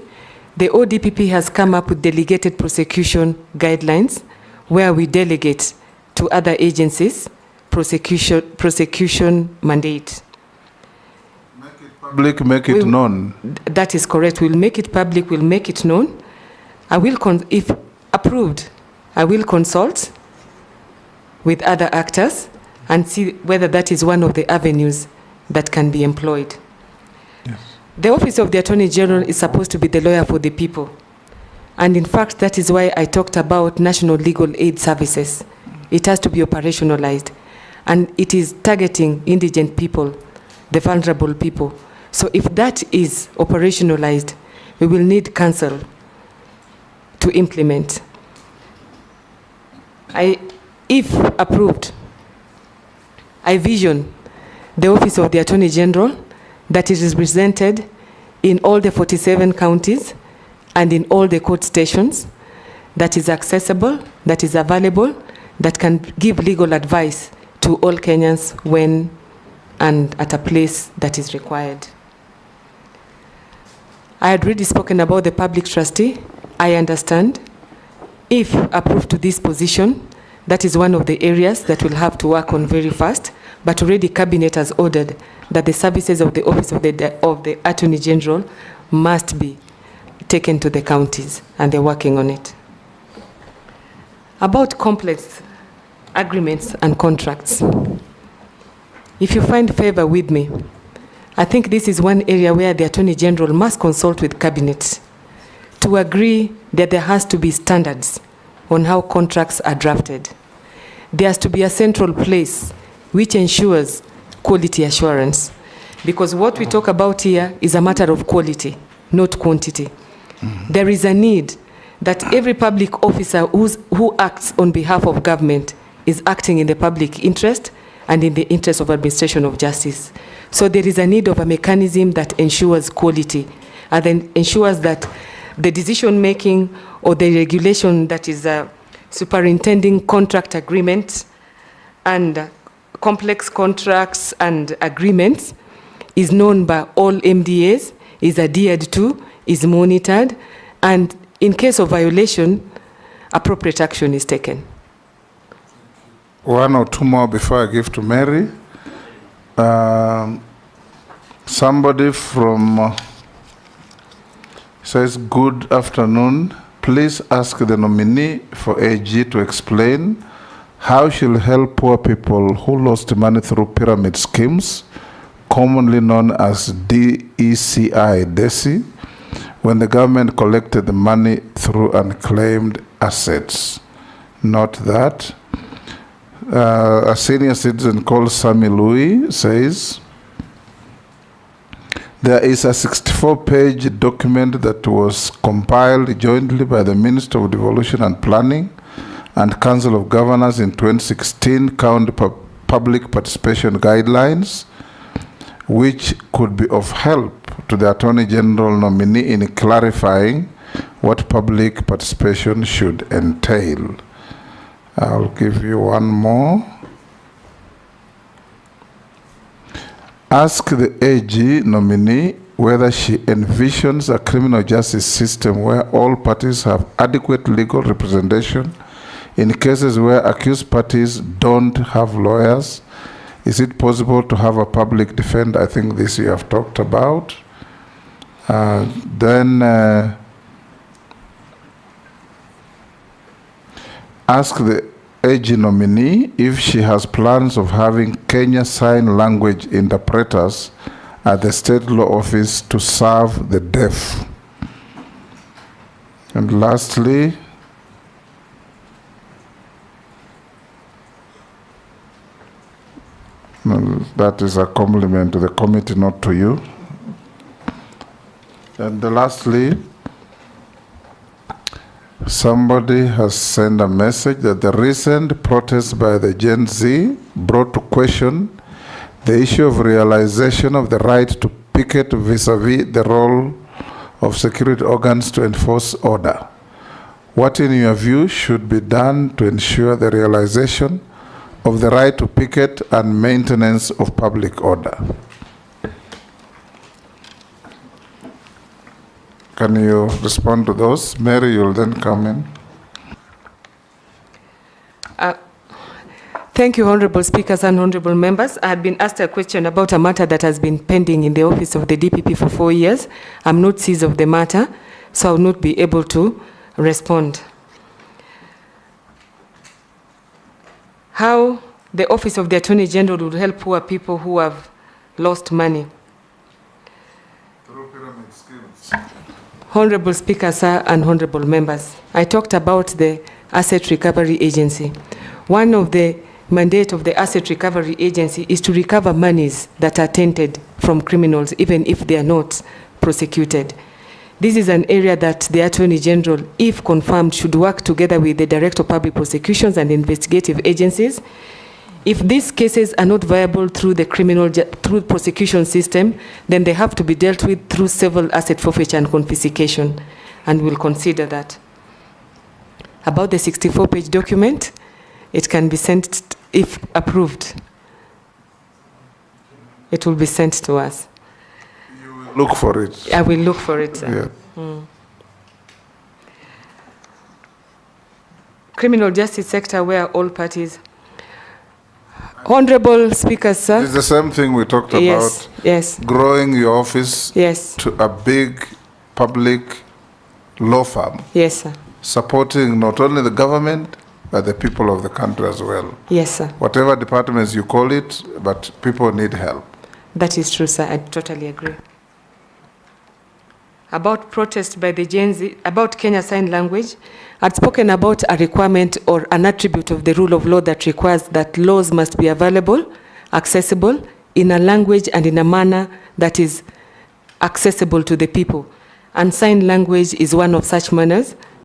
the ODPP has come up with delegated prosecution guidelines where we delegate to other agencies prosecution mandate. Make it public, make it known. That is correct. We'll make it public, we'll make it known. I will, if approved, I will consult with other actors and see whether that is one of the avenues that can be employed. Yes. The Office of the Attorney General is supposed to be the lawyer for the people. And in fact, that is why I talked about National Legal Aid Services. It has to be operationalized. And it is targeting indigent people, the vulnerable people. So if that is operationalized, we will need counsel to implement. If approved, I vision the Office of the Attorney General that is represented in all the 47 counties and in all the court stations, that is accessible, that is available, that can give legal advice to all Kenyans when and at a place that is required. I had already spoken about the public trustee. I understand. If approved to this position, that is one of the areas that we'll have to work on very fast, but already Cabinet has ordered that the services of the Office of the Attorney General must be taken to the counties, and they're working on it. About complex agreements and contracts. If you find favor with me, I think this is one area where the Attorney General must consult with Cabinet to agree that there has to be standards on how contracts are drafted. There has to be a central place which ensures quality assurance, because what we talk about here is a matter of quality, not quantity. There is a need that every public officer who acts on behalf of government is acting in the public interest and in the interest of administration of justice. So there is a need of a mechanism that ensures quality and then ensures that the decision making or the regulation that is superintending contract agreements and complex contracts and agreements is known by all MDAs, is adhered to, is monitored, and in case of violation, appropriate action is taken. One or two more before I give to Mary. Somebody from says, good afternoon. Please ask the nominee for AG to explain how she'll help poor people who lost money through pyramid schemes, commonly known as DECI, when the government collected the money through unclaimed assets. Note that. A senior citizen called Sami Louis says, there is a 64-page document that was compiled jointly by the Minister of Devolution and Planning and Council of Governors in 2016 County Public Participation Guidelines, which could be of help to the Attorney General nominee in clarifying what public participation should entail. I'll give you one more. Ask the AG nominee whether she envisions a criminal justice system where all parties have adequate legal representation in cases where accused parties don't have lawyers. Is it possible to have a public defender? I think this you have talked about. Ask the AG nominee if she has plans of having Kenya Sign Language interpreters at the state law office to serve the deaf. And lastly, that is a compliment to the committee, not to you. And lastly, somebody has sent a message that the recent protests by the Gen Z brought to question the issue of realization of the right to picket vis-a-vis the role of security organs to enforce order. What, in your view, should be done to ensure the realization of the right to picket and maintenance of public order? Can you respond to those? Mary, you'll then come in. Thank you, Honorable Speakers and Honorable Members. I had been asked a question about a matter that has been pending in the office of the DPP for 4 years. I'm not seized of the matter, so I will not be able to respond. How the Office of the Attorney General would help poor people who have lost money. Through pyramid schemes. Honorable Speaker, sir, and honorable members, I talked about the Asset Recovery Agency. One of the mandate of the Asset Recovery Agency is to recover monies that are tainted from criminals, even if they are not prosecuted. This is an area that the Attorney General, if confirmed, should work together with the Director of Public Prosecutions and investigative agencies. If these cases are not viable through the through prosecution system, then they have to be dealt with through civil asset forfeiture and confiscation, and we'll consider that. About the 64-page document, it can be sent, if approved, it will be sent to us. You will look for it. I will look for it, sir. Yeah. Criminal justice sector where all parties. Honorable Speaker, sir. It's the same thing we talked about. Yes. Growing your office yes. to a big public law firm. Yes, sir. Supporting not only the government, but the people of the country as well. Yes, sir. Whatever departments you call it, but people need help. That is true, sir. I totally agree. About protest by the Gen Z, about Kenya Sign Language, I'd spoken about a requirement or an attribute of the rule of law that requires that laws must be available, accessible, in a language and in a manner that is accessible to the people. And sign language is one of such manners.